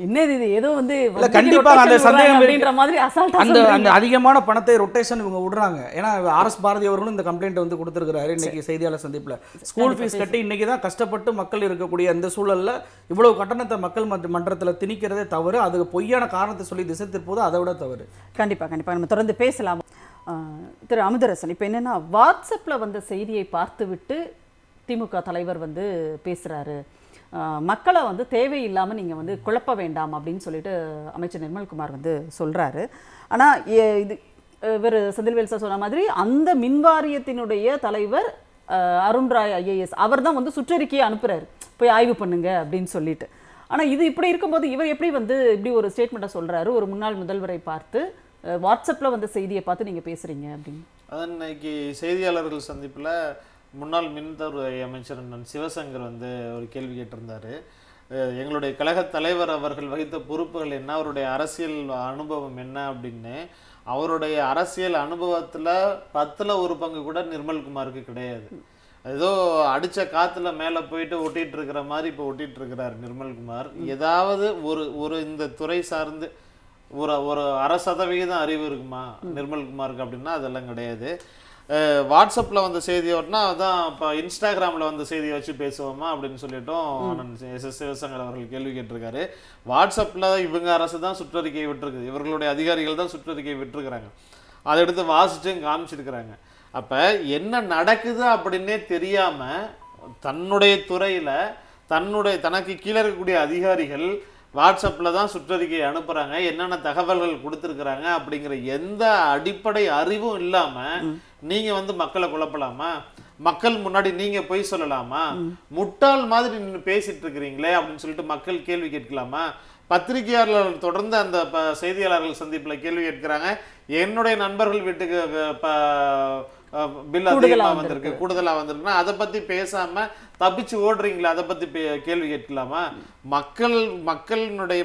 என்னது இது ஏதோ வந்து கண்டிப்பாக அந்த சந்தேகம் அப்படின்ற மாதிரி அசால்ட்டா அந்த அந்த அதிகமான பணத்தை ரொட்டேஷன் இவங்க விடுறாங்க. ஏன்னா ஆர்எஸ் பாரதி அவர்களும் இந்த கம்ப்ளைண்ட் வந்து கொடுத்துருக்காரு இன்னைக்கு செய்தியாளர் சந்திப்பில். ஸ்கூல் ஃபீஸ் கட்டி இன்னைக்கு தான் கஷ்டப்பட்டு மக்கள் இருக்கக்கூடிய அந்த சூழல்ல இவ்வளவு கட்டணத்தை மக்கள் மன்றத்தில் திணிக்கிறதே தவறு. அது பொய்யான காரணத்தை சொல்லி திசை திருப்போது அதை விட தவறு. கண்டிப்பா நம்ம தொடர்ந்து பேசலாம். திரு அமுதரசன், இப்போ என்னன்னா வாட்ஸ்அப்ல வந்த செய்தியை பார்த்துவிட்டு திமுக தலைவர் வந்து பேசுறாரு, மக்களை வந்து தேவையில்லாமல் நீங்கள் வந்து குழப்ப வேண்டாம் அப்படின்னு சொல்லிட்டு அமைச்சர் நிர்மல்குமார் வந்து சொல்றாரு. ஆனா இது இவர் செந்தில்வேல் சார் சொன்ன மாதிரி அந்த மின்வாரியத்தினுடைய தலைவர் அருண்ராய் ஐஏஎஸ் அவர் தான் வந்து சுற்றறிக்கையை அனுப்புறாரு, போய் ஆய்வு பண்ணுங்க அப்படின்னு சொல்லிட்டு. ஆனா இது இப்படி இருக்கும்போது இவர் எப்படி வந்து இப்படி ஒரு ஸ்டேட்மெண்ட்டை சொல்றாரு, ஒரு முன்னாள் முதல்வரை பார்த்து வாட்ஸ்அப்ல வந்த செய்தியை பார்த்து நீங்க பேசுறீங்க அப்படின்னு? அதான் இன்னைக்கு செய்தியாளர்கள் சந்திப்பில் முன்னாள் மின்துறை அமைச்சர் சிவசங்கர் வந்து ஒரு கேள்வி கேட்டிருந்தாரு. எங்களுடைய கழக தலைவர் அவர்கள் வகித்த பொறுப்புகள் என்ன, அவருடைய அரசியல் அனுபவம் என்ன அப்படின்னு. அவருடைய அரசியல் அனுபவத்தில் 10ல் 1 பங்கு கூட நிர்மல்குமாருக்கு கிடையாது. ஏதோ அடிச்ச காத்துல மேலே போயிட்டு ஒட்டிட்டு இருக்கிற மாதிரி இப்போ ஒட்டிட்டு இருக்கிறார் நிர்மல்குமார். ஏதாவது ஒரு இந்த துறை சார்ந்து ஒரு 1% அறிவு இருக்குமா நிர்மல்குமாருக்கு அப்படின்னா அதெல்லாம் கிடையாது. வாட்ஸ்அப்பில் வந்த செய்தியை ஓட்டினா அதான் இப்போ இன்ஸ்டாகிராமில் வந்த செய்தியை வச்சு பேசுவோமா அப்படின்னு சொல்லிட்டோம் எஸ் சிவசங்கர் அவர்கள் கேள்வி கேட்டிருக்காரு. வாட்ஸ்அப்பில் இவங்க அரசு தான் சுற்றறிக்கை விட்டுருக்குது, இவர்களுடைய அதிகாரிகள் தான் சுற்றறிக்கை விட்டுருக்குறாங்க, அதை எடுத்து வாசிச்சும் காமிச்சிருக்கிறாங்க. அப்போ என்ன நடக்குது அப்படின்னே தெரியாமல் தன்னுடைய துறையில் தனக்கு கீழே இருக்கக்கூடிய அதிகாரிகள் வாட்ஸ்அப்பில் தான் சுற்றறிக்கை அனுப்புகிறாங்க, என்னென்ன தகவல்கள் கொடுத்துருக்குறாங்க அப்படிங்கிற எந்த அடிப்படை அறிவும் இல்லாமல் நீங்கள் வந்து மக்களை குழப்பலாமா? மக்கள் முன்னாடி நீங்கள் பொய் சொல்லலாமா? முட்டாள் மாதிரி நின்று பேசிட்டு இருக்கிறீங்களே அப்படின்னு சொல்லிட்டு மக்கள் கேள்வி கேட்கலாமா? பத்திரிகையாளர்கள் தொடர்ந்து அந்த செய்தியாளர்கள் சந்திப்பில் கேள்வி கேட்கிறாங்க, என்னுடைய நண்பர்கள் வீட்டுக்கு பில் அதிகமாக வந்திருக்கு, கூடுதலாக வந்திருக்குன்னா அதை பற்றி பேசாமல் தப்பிச்சு ஓடுறீங்களா? அதை பற்றி கேள்வி கேட்கலாமா?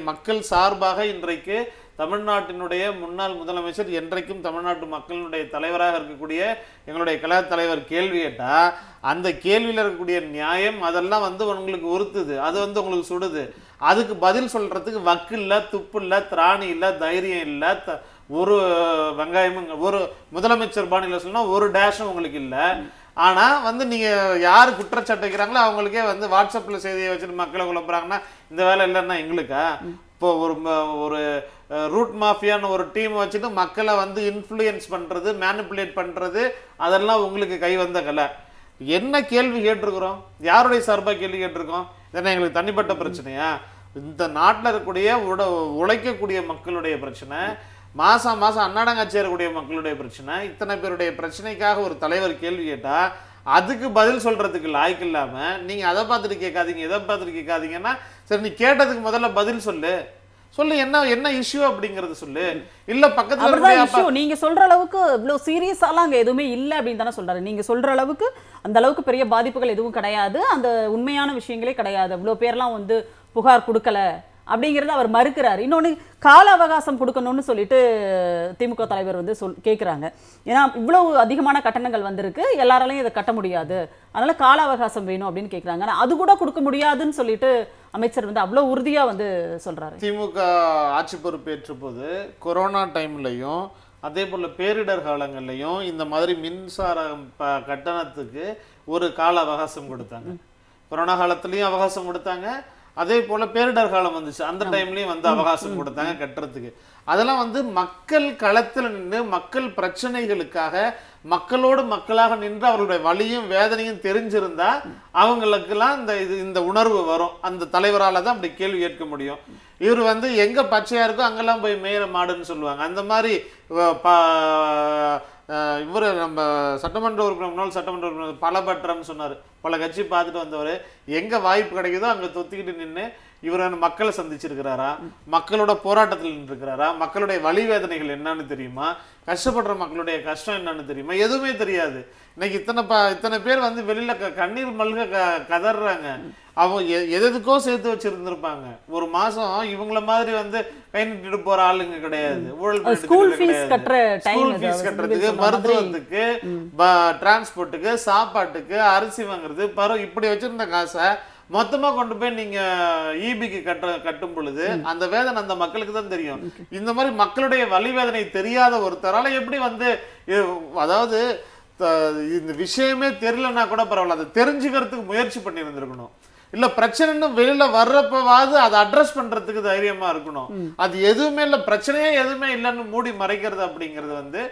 மக்கள் சார்பாக இன்றைக்கு தமிழ்நாட்டினுடைய முன்னாள் முதலமைச்சர், என்றைக்கும் தமிழ்நாட்டு மக்களுடைய தலைவராக இருக்கக்கூடிய எங்களுடைய கழக தலைவர் கேள்வி கேட்டால் அந்த கேள்வியில் இருக்கக்கூடிய நியாயம் அதெல்லாம் வந்து உங்களுக்கு உறுத்துது, அது வந்து உங்களுக்கு சுடுது. அதுக்கு பதில் சொல்றதுக்கு வக்கு இல்லை, துப்பு இல்லை, திராணி இல்லை, தைரியம் இல்லை, ஒரு வெங்காயமும் ஒரு முதலமைச்சர் பாணியில் சொன்னா ஒரு டேஷும் உங்களுக்கு இல்லை. ஆனா வந்து நீங்க யாரு குற்றச்சாட்டு வைக்கிறாங்களோ அவங்களுக்கே வந்து வாட்ஸ்அப்ல செய்தியை வச்சுட்டு மக்களை குழப்புறாங்கன்னா இந்த வேலை இல்லைன்னா எங்களுக்கா? இப்போ ஒரு ரூட் மாஃபியான்னு ஒரு டீம் வச்சுட்டு மக்களை வந்து இன்ஃப்ளூயன்ஸ் பண்றது, மேனிப்புலேட் பண்றது, அதெல்லாம் உங்களுக்கு கை வந்த கலை. என்ன கேள்வி கேட்டிருக்கிறோம்? யாருடைய சார்பாக கேள்வி கேட்டிருக்கோம்? இதெல்லாம் எங்களுக்கு தனிப்பட்ட பிரச்சனையா? இந்த நாட்டில் இருக்கக்கூடிய உழைக்கக்கூடிய மக்களுடைய பிரச்சனை, மாதம் அன்னாடங்காட்சி சேரக்கூடிய மக்களுடைய பிரச்சனை, இத்தனை பேருடைய பிரச்சனைக்காக ஒரு தலைவர் கேள்வி கேட்டால் அதுக்கு பதில் சொல்கிறதுக்கு லாய்க்கு இல்லாமல் நீங்கள் அதை பார்த்துட்டு கேட்காதீங்க, எதை பார்த்துட்டு கேட்காதீங்கன்னா சரி நீ கேட்டதுக்கு முதல்ல பதில் சொல்லு, என்ன இஷ்யூ அப்படிங்கறது சொல்லு. இல்ல பக்கத்துல நீங்க சொல்ற அளவுக்கு இவ்வளவு சீரியஸாலாம் அங்க எதுவுமே இல்ல அப்படின்னு தானே சொல்றாரு. நீங்க சொல்ற அளவுக்கு அந்த அளவுக்கு பெரிய பாதிப்புகள் எதுவும் கிடையாது, அந்த உண்மையான விஷயங்களே கிடையாது, இவ்வளவு பேர்லாம் வந்து புகார் கொடுக்கல அப்படிங்கறத அவர் மறுக்கிறார். இன்னொன்னு கால அவகாசம் கொடுக்கணும்னு சொல்லிட்டு திமுக தலைவர் வந்து கேட்குறாங்க. ஏன்னா இவ்வளவு அதிகமான கட்டணங்கள் வந்திருக்கு, எல்லாராலையும் இதை கட்ட முடியாது, அதனால கால அவகாசம் வேணும் அப்படின்னு கேட்குறாங்க. ஆனால் அது கூட கொடுக்க முடியாதுன்னு சொல்லிட்டு அமைச்சர் வந்து அவ்வளோ உறுதியா வந்து சொல்றாரு. திமுக ஆட்சி பொறுப்பேற்ற போது கொரோனா டைம்லையும் அதே போல் பேரிடர் காலங்கள்லையும் இந்த மாதிரி மின்சார கட்டணத்துக்கு ஒரு கால அவகாசம் கொடுத்தாங்க. கொரோனா காலத்துலேயும் அவகாசம் கொடுத்தாங்க, அதே போல் பேரிடர் காலம் வந்துச்சு அந்த டைம்லேயும் வந்து அவகாசம் கொடுத்தாங்க கட்டுறதுக்கு. அதெல்லாம் வந்து மக்கள் களத்தில் நின்று மக்கள் பிரச்சனைகளுக்காக மக்களோடு மக்களாக நின்று அவர்களுடைய வலியும் வேதனையும் தெரிஞ்சிருந்தா அவங்களுக்கெல்லாம் இந்த உணர்வு வரும். அந்த தலைவரால் தான் அப்படி கேள்வி கேட்க முடியும். இவர் வந்து எங்கே பச்சையாக இருக்கோ அங்கெல்லாம் போய் மேயிற மாடுன்னு சொல்லுவாங்க. அந்த மாதிரி இவர் நம்ம சட்டமன்ற உறுப்பினர் முன்னாள் சட்டமன்ற உறுப்பினர் பலபற்றம்னு சொன்னார். பல கட்சி பார்த்துட்டு வந்தவர் எங்கே வாய்ப்பு கிடைக்குதோ அங்கே தொத்திக்கிட்டு நின்று இவர் மக்களை சந்திச்சிருக்கிறாரா, மக்களோட போராட்டத்தில் நின்றுக்கிறாரா, மக்களுடைய வலி வேதனைகள் என்னன்னு தெரியுமா, கஷ்டப்படுற மக்களுடைய கஷ்டம் என்னன்னு தெரியுமா, எதுவுமே தெரியாது. இன்னைக்கு இத்தனை பேர் வந்து வெளியில கண்ணீர் மல்க கதறாங்க. அவங்க எதுக்கோ சேர்த்து வச்சிருந்திருப்பாங்க. ஒரு மாசம் இவங்கள மாதிரி வந்து கை நீட்டிட்டு போற ஆளுங்க கிடையாது. ஊழல் ஸ்கூல் ஃபீஸ் கட்டுறதுக்கு, மருத்துவத்துக்கு, டிரான்ஸ்போர்ட்டுக்கு, சாப்பாட்டுக்கு, அரிசி வாங்குறது, இப்படி வச்சிருந்த காசை மொத்தமா கொண்டு போய் நீங்க ஈபிக்கு கட்டும் பொழுது அந்த வேதனை அந்த மக்களுக்கு தான் தெரியும். இந்த மாதிரி மக்களுடைய வலி வேதனை தெரியாத ஒருத்தரால எப்படி வந்து, அதாவது இந்த விஷயமே தெரியலன்னா கூட பரவாயில்ல, அதை தெரிஞ்சுக்கிறதுக்கு முயற்சி பண்ணி இருந்திருக்கணும். இல்ல பிரச்சனைன்னு வெளியில வர்றப்பவாது அதை அட்ரஸ் பண்றதுக்கு தைரியமா இருக்கணும். அது எதுவுமே இல்ல, பிரச்சனையே எதுவுமே இல்லைன்னு மூடி மறைக்கிறது அப்படிங்கிறது வந்து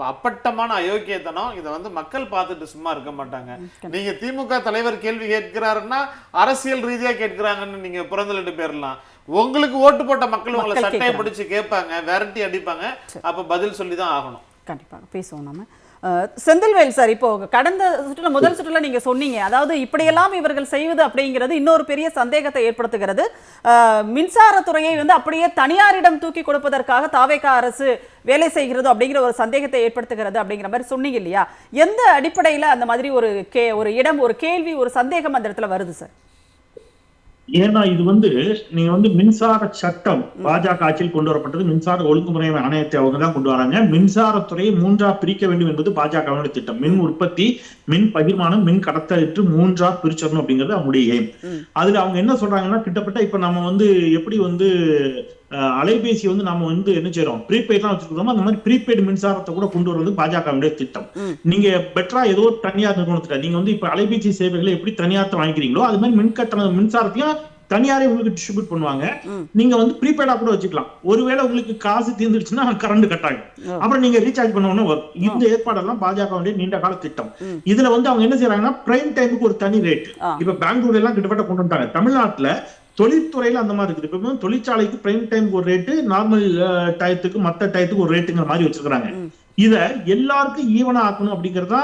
அப்பட்டமான அயோக்கியத்தனம். இதை வந்து மக்கள் பார்த்துட்டு சும்மா இருக்க மாட்டாங்க. நீங்க திமுக தலைவர் கேள்வி கேட்கிறாருன்னா அரசியல் ரீதியா கேட்கிறாங்கன்னு நீங்க புறந்தள்ளிட்டு போயிடலாம். உங்களுக்கு ஓட்டு போட்ட மக்கள் உங்களை சட்டையை பிடிச்சு கேட்பாங்க, விரட்டி அடிப்பாங்க, அப்ப பதில் சொல்லிதான் ஆகணும். கண்டிப்பாக பேசுவோம் நாம. செந்தில்வேல் சார், இப்போ கடந்த சுற்றுல முதல் சுற்றுல நீங்க சொன்னீங்க, அதாவது இப்படியெல்லாம் இவர்கள் செய்வது அப்படிங்கிறது இன்னொரு பெரிய சந்தேகத்தை ஏற்படுத்துகிறது. மின்சாரத்துறையை வந்து அப்படியே தனியாரிடம் தூக்கி கொடுப்பதற்காக தாவேகா அரசு வேலை செய்கிறது அப்படிங்கிற ஒரு சந்தேகத்தை ஏற்படுத்துகிறது அப்படிங்கிற மாதிரி சொன்னீங்க இல்லையா? எந்த அடிப்படையில் அந்த மாதிரி ஒரு இடம், ஒரு கேள்வி, ஒரு சந்தேகம் அந்த இடத்துல வருது சார்? ஏன்னா இது வந்து நீங்க வந்து மின்சார சட்டம் பாஜக ஆட்சியில் கொண்டு வரப்பட்டது. மின்சார ஒழுங்குமுறை ஆணையத்தை அவங்க தான் கொண்டு வராங்க. மின்சாரத்துறையை 3ஆ பிரிக்க வேண்டும் என்பது பாஜகவுடைய திட்டம். மின் உற்பத்தி, மின் பகிர்மானம், மின் கடத்தல் என்று 3ஆ பிரிச்சிடணும் அப்படிங்கிறது அவங்களுடைய எய்ம். அதுல அவங்க என்ன சொல்றாங்கன்னா, கிட்டத்தட்ட இப்ப நம்ம வந்து எப்படி வந்து அலைபேசி வந்து நம்ம வந்து என்ன செய்யறோம், ப்ரீபெய்ட் எல்லாம் வச்சிருக்கோம், அந்த மாதிரி ப்ரீபெய்டு மின்சாரத்தை கூட கொண்டு வருவது பாஜகவுடைய திட்டம். நீங்க பெட்டரா ஏதோ தனியார் நிறுவனத்துல நீங்க வந்து இப்ப அலைபேசி சேவைகளை எப்படி தனியார்த்த வாங்கிக்கிறீங்களோ அது மாதிரி மின்சாரத்தையும் தனியாரே உங்களுக்கு டிஸ்ட்ரிபியூட் பண்ணுவாங்க. நீங்க வந்து ப்ரீபெய்டா கூட வச்சுக்கலாம். ஒருவேளை உங்களுக்கு காசு தீர்ந்துடுச்சுன்னா கரண்ட் கட் ஆகும், அப்புறம் நீங்க ரீசார்ஜ் பண்ணணும் வரும். இந்த ஏற்பாடெல்லாம் பாஜகவுடைய நீண்ட கால திட்டம். இதுல வந்து அவங்க என்ன செய்யறாங்கன்னா, பிரைம் டைமுக்கு ஒரு தனி ரேட். இப்ப பெங்களூர்ல எல்லாம் கிட்டத்தட்ட கொண்டு வந்துட்டாங்க. தமிழ்நாட்டுல தொழில்துறையில அந்த மாதிரி இருக்குது. இப்ப தொழிற்சாலைக்கு பிரைம் டைம் ஒரு ரேட்டு, நார்மல் டயத்துக்கு மத்த டயத்துக்கு ஒரு ரேட்டுங்கிற மாதிரி வச்சிருக்காங்க. இத எல்லாருக்கும் ஈவனா ஆக்கணும் அப்படிங்கறதா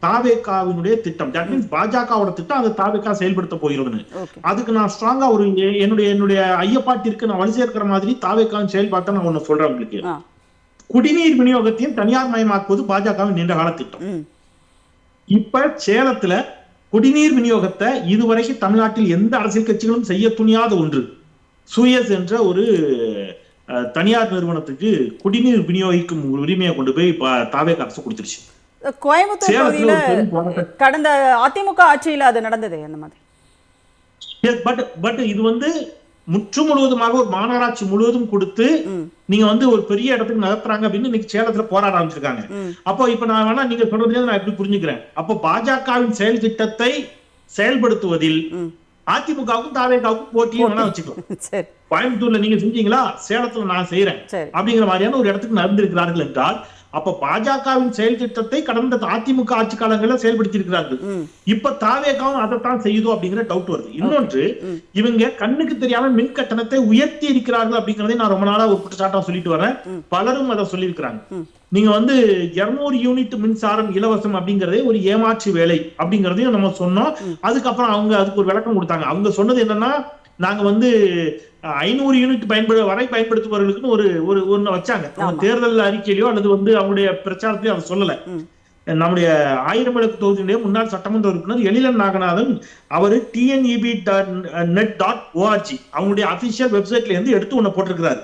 தாவேகாவினுடைய திட்டம். தட் மீன்ஸ் பாஜகவோட திட்டம் அதை தாவேகா செயல்படுத்த போகிறதுன்னு. அதுக்கு நான் ஸ்ட்ராங்கா ஒரு என்னுடைய ஐயப்பாட்டிற்கு நான் வலி சேர்க்கிற மாதிரி தாவேகாவின் செயல்பாட்டை நான் ஒண்ணு சொல்றேன் உங்களுக்கு. குடிநீர் விநியோகத்தையும் தனியார் மயமாக்குவது பாஜகவின் நீண்ட கால திட்டம். இப்ப சேலத்துல குடிநீர் விநியோகத்தை இதுவரைக்கும் தமிழ்நாட்டில் எந்த அரசியல் கட்சிகளும் செய்ய துணியாத ஒன்று. சூயஸ் என்ற ஒரு தனியார் நிறுவனத்துக்கு குடிநீர் விநியோகிக்கும் உரிமையை கொண்டு போய் தாவேகா அரசு கொடுத்துருச்சு. கோயம்புத்தூர் பகுதியில கடந்த அதிமுக ஆட்சியில அது நடந்தது அந்த மாதிரி. பட் இது வந்து முற்று முழுவதுமாக ஒரு மாநகராட்சி முழுவதும் கொடுத்து நீங்க வந்து ஒரு பெரிய இடத்துக்கு நகர்த்துறாங்க அப்படின்னு இன்னைக்கு சேலத்துல போராட ஆரம்பிச்சிருக்காங்க. அப்போ இப்ப நான் வேணா நீங்க சொல்றதுல நான் எப்படி புரிஞ்சுக்கிறேன், அப்போ பாஜகவின் செயல் திட்டத்தை செயல்படுத்துவதில் அதிமுகவுக்கும் தாவேகாவுக்கும் போட்டியும் வேணா வச்சுக்கலாம். கோயம்புத்தூர்ல நீங்க செஞ்சீங்களா, சேலத்துல நான் செய்யறேன் அப்படிங்கிற மாதிரியான ஒரு இடத்துக்கு நடந்திருக்கிறார்கள் என்றால், அப்ப பாஜகவின் செயல் திட்டத்தை கடந்த அதிமுக ஆட்சி காலங்களில் செயல்படுத்தி இருக்கிறார்கள். இப்ப தாவேகாவும் அதைத்தான் செய்யுதோ அப்படிங்கிற டவுட் வருது. இன்னொன்று, இவங்க கண்ணுக்கு தெரியாம மின் கட்டணத்தை உயர்த்தி இருக்கிறார்கள் அப்படிங்கறதை நான் ரொம்ப நாளா ஒரு குற்றச்சாட்டா சொல்லிட்டு வரேன். பலரும் அதை சொல்லி இருக்கிறாங்க. நீங்க வந்து 200 யூனிட் மின்சாரம் இலவசம் அப்படிங்கறதே ஒரு ஏமாற்று வேலை அப்படிங்கறதையும் நம்ம சொன்னோம். அதுக்கப்புறம் அவங்க அதுக்கு ஒரு விளக்கம் கொடுத்தாங்க. அவங்க சொன்னது என்னன்னா, நாங்க வந்து 500 யூனிட் வரை பயன்படுத்துபவர்களுக்குன்னு ஒரு ஒண்ணு வச்சாங்க. தேர்தல் அறிக்கையிலயோ அல்லது வந்து அவங்களுடைய பிரச்சாரத்திலயோ அதை சொல்லல. நம்முடைய ஆயிரம்விளக்கு தொகுதியுடைய முன்னாள் சட்டமன்ற உறுப்பினர் எழிலன் நாகநாதன் அவரு tneb.net.org அவங்களுடைய அபிஷியல் வெப்சைட்ல இருந்து எடுத்து ஒண்ணு போட்டிருக்கிறாரு.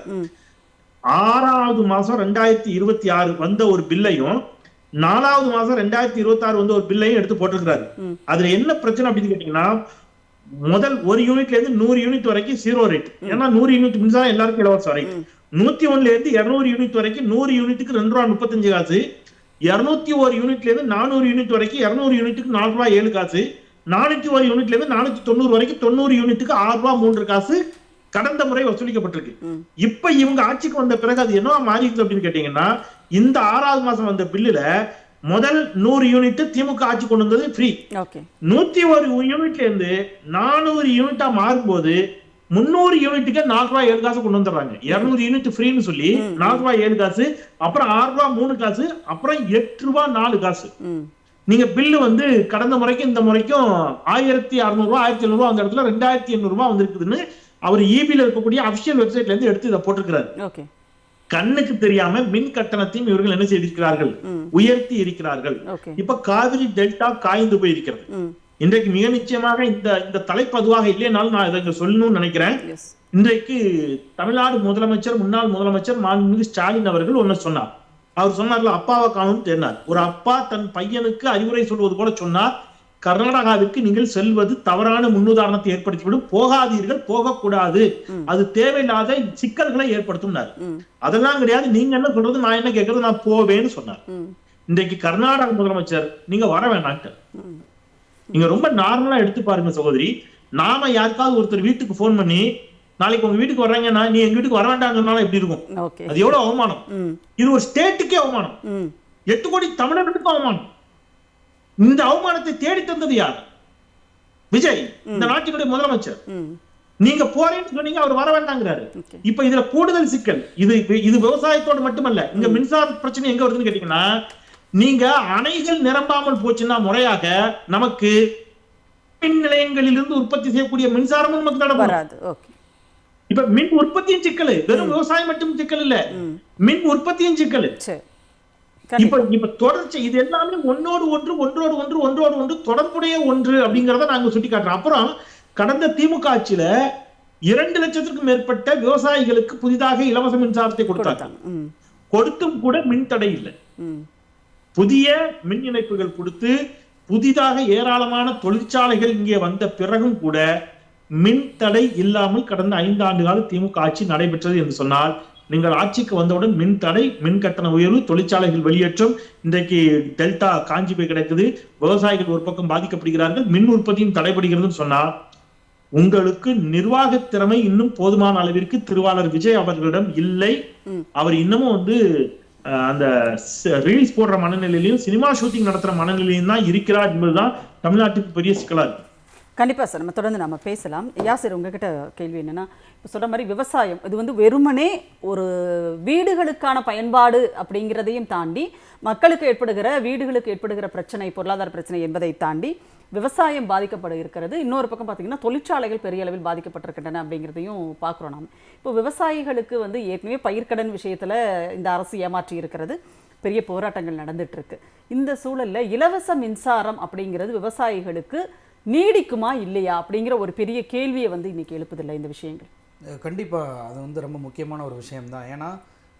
6வது மாசம் 2026 வந்த ஒரு பில்லையும் 4வது மாசம் 2026 வந்த ஒரு பில்லையும் எடுத்து போட்டிருக்கிறாரு. அதுல என்ன பிரச்சனை அப்படின்னு கேட்டீங்கன்னா, முதல் 1 யூனிட்ல இருந்து 100 யூனிட் வரைக்கும் 0 ரேட். ஏன்னா 100 யூனிட் மின்சாரம் எல்லாருக்கும் இலவசம் ரைட். 101ல இருந்து 200 யூனிட் வரைக்கும் 100 யூனிட்டுக்கு ₹2.35, 201 யூனிட்ல இருந்து 400 யூனிட் வரைக்கும் 200 யூனிட்டுக்கு ₹4.07, 401 யூனிட்ல இருந்து 490 வரைக்கும் 90 யூனிட்டுக்கு ₹6.03 கடந்த முறை வசூலிக்கப்பட்டிருக்கு. இப்ப இவங்க ஆட்சிக்கு வந்த பிறகு அது என்ன மாறி இருக்கு அப்படின்னு கேட்டீங்கன்னா, இந்த 6வது மாசம் வந்த பில்லுல முதல் 100 யூனிட் திமுக ஆட்சி கொண்டு வந்தது ஃப்ரீ. 101 யூனிட்ல இருந்து 400 யூனிட்டா மாறும்போது 300 யூனிட்டுக்கு ₹4.07 கொண்டு வந்துடுறாங்க. 200 யூனிட் ஃப்ரீன்னு சொல்லி ₹4.07, அப்புறம் ₹6.03, அப்புறம் ₹8.04. நீங்க பில்லு வந்து கடந்த முறைக்கும் இந்த முறைக்கும் 1600 ரூபாய் 1700 அந்த இடத்துல 2800 ரூபாய் வந்திருக்குதுன்னு அவர் ஈபில இருக்கக்கூடிய அபிஷியல் வெப்சைட்ல இருந்து எடுத்து இதை போட்டிருக்கிறாரு. ஓகே. கண்ணுக்கு தெரியாம மின் கட்டணத்தையும் இவர்கள் என்ன செய்திருக்கிறார்கள், உயர்த்தி இருக்கிறார்கள். இப்ப காவிரி டெல்டா காய்ந்து போயிருக்கிறது. இன்றைக்கு மிக நிச்சயமாக இந்த தலைப்பு அதுவாக இல்லைனாலும் நான் இதை சொல்லணும்னு நினைக்கிறேன். இன்றைக்கு தமிழ்நாடு முதலமைச்சர் முன்னாள் முதலமைச்சர் மாண்புமிகு ஸ்டாலின் அவர்கள் ஒன்னு சொன்னார். அவர் சொன்னார்ல, அப்பாவை காணும் தேர்னார். ஒரு அப்பா தன் பையனுக்கு அறிவுரை சொல்வது போல சொன்னார், கர்நாடகாவிற்கு நீங்கள் செல்வது தவறான முன்னுதாரணத்தை ஏற்படுத்திவிடும், போகாதீர்கள், போகக்கூடாது, அது தேவையில்லாத சிக்கல்களை ஏற்படுத்தும். அதெல்லாம் கிடையாது, நீங்க என்ன சொல்றது நான் என்ன கேட்கறது, நான் போவேன்னு சொன்னார். இன்றைக்கு கர்நாடக முதலமைச்சர் நீங்க வர வேண்டான்ட்டு. நீங்க ரொம்ப நார்மலா எடுத்து பாருங்க சகோதரி. நாம யாருக்காவது ஒருத்தர் வீட்டுக்கு போன் பண்ணி நாளைக்கு உங்க வீட்டுக்கு வர்றாங்கன்னா நீ எங்க வீட்டுக்கு வர வேண்டாம்னால எப்படி இருக்கும்? அது எவ்வளவு அவமானம். இது ஒரு ஸ்டேட்டுக்கே அவமானம், 8 கோடி தமிழர்களுக்கும் அவமானம். இந்த அவமானத்தை தேடி தந்தது யார்? விஜய், இந்த நாட்டினுடைய முதலமைச்சர். நீங்க போறேன்னு சொன்னீங்க, அவர் வர வேண்டாங்கிறாரு. இப்ப இதுல கூடுதல் சிக்கல், இது விவசாயத்தோடு மட்டுமல்ல. இங்க மின்சார பிரச்சனை எங்க வருதுன்னு கேட்டீங்கன்னா, நீங்க அணைகள் நிரம்பாமல் போச்சுன்னா முறையாக நமக்கு மின் நிலையங்களிலிருந்து உற்பத்தி செய்யக்கூடிய மின்சாரமும் நமக்கு நடக்கும். இப்ப மின் உற்பத்தியும் சிக்கல், வெறும் விவசாயம் மட்டும் சிக்கல் இல்ல, மின் உற்பத்தியும் சிக்கல். இப்ப தொடர்ச்சி இது எல்லாமே ஒன்றோடு ஒன்று தொடர்புடைய ஒன்று அப்படிங்கறத நாங்க சுட்டி காட்டுறோம். அப்புறம் கடந்த திமுக ஆட்சியில 2 லட்சத்திற்கும் மேற்பட்ட விவசாயிகளுக்கு புதிதாக இலவச மின்சாரத்தை கொடுத்தாங்க. கொடுத்தும் கூட மின் தடை இல்லை. புதிய மின் இணைப்புகள் கொடுத்து புதிதாக ஏராளமான தொழிற்சாலைகள் இங்கே வந்த பிறகும் கூட மின் தடை இல்லாமல் கடந்த 5 ஆண்டு கால திமுக ஆட்சி நடைபெற்றது என்று சொன்னால், நீங்கள் ஆட்சிக்கு வந்தவுடன் மின் தடை, மின் கட்டண உயர்வு, தொழிற்சாலைகள் வெளியேற்றம், இன்றைக்கு டெல்டா காஞ்சி போய் கிடைக்குது, விவசாயிகள் ஒரு பக்கம் பாதிக்கப்படுகிறார்கள், மின் உற்பத்தியும் தடைபடுகிறதுன்னு சொன்னா, உங்களுக்கு நிர்வாக திறமை இன்னும் போதுமான அளவிற்கு திருவாளர் விஜய் அவர்களிடம் இல்லை. அவர் இன்னமும் அந்த ரீல்ஸ் போடுற மனநிலையிலையும் சினிமா ஷூட்டிங் நடத்துற மனநிலையும் தான் இருக்கிறார் என்பதுதான் தமிழ்நாட்டுக்கு பெரிய சிக்கலா இருக்கு. கண்டிப்பா சார், நம்ம தொடர்ந்து நம்ம பேசலாம். யாசிர், உங்ககிட்ட கேள்வி என்னன்னா, இப்போ சொல்ற மாதிரி விவசாயம் இது வெறுமனே ஒரு வீடுகளுக்கான பயன்பாடு அப்படிங்கிறதையும் தாண்டி மக்களுக்கு ஏற்படுகிற வீடுகளுக்கு ஏற்படுகிற பிரச்சனை, பொருளாதார பிரச்சனை என்பதை தாண்டி விவசாயம் பாதிக்கப்பட இருக்கிறது. இன்னொரு பக்கம் பார்த்தீங்கன்னா தொழிற்சாலைகள் பெரிய அளவில் பாதிக்கப்பட்டிருக்கின்றன அப்படிங்கிறதையும் பார்க்குறோம். நாம் இப்போ விவசாயிகளுக்கு ஏற்கனவே பயிர்க்கடன் விஷயத்தில் இந்த அரசு ஏமாற்றி இருக்கிறது, பெரிய போராட்டங்கள் நடந்துட்டு இருக்கு. இந்த சூழல்ல இலவச மின்சாரம் அப்படிங்கிறது விவசாயிகளுக்கு நீடிக்குமா இல்லையா அப்படிங்கிற ஒரு பெரிய கேள்வியை இன்னைக்கு எழுப்புதில்லை இந்த விஷயங்கள். கண்டிப்பாக அது ரொம்ப முக்கியமான ஒரு விஷயம்தான். ஏன்னா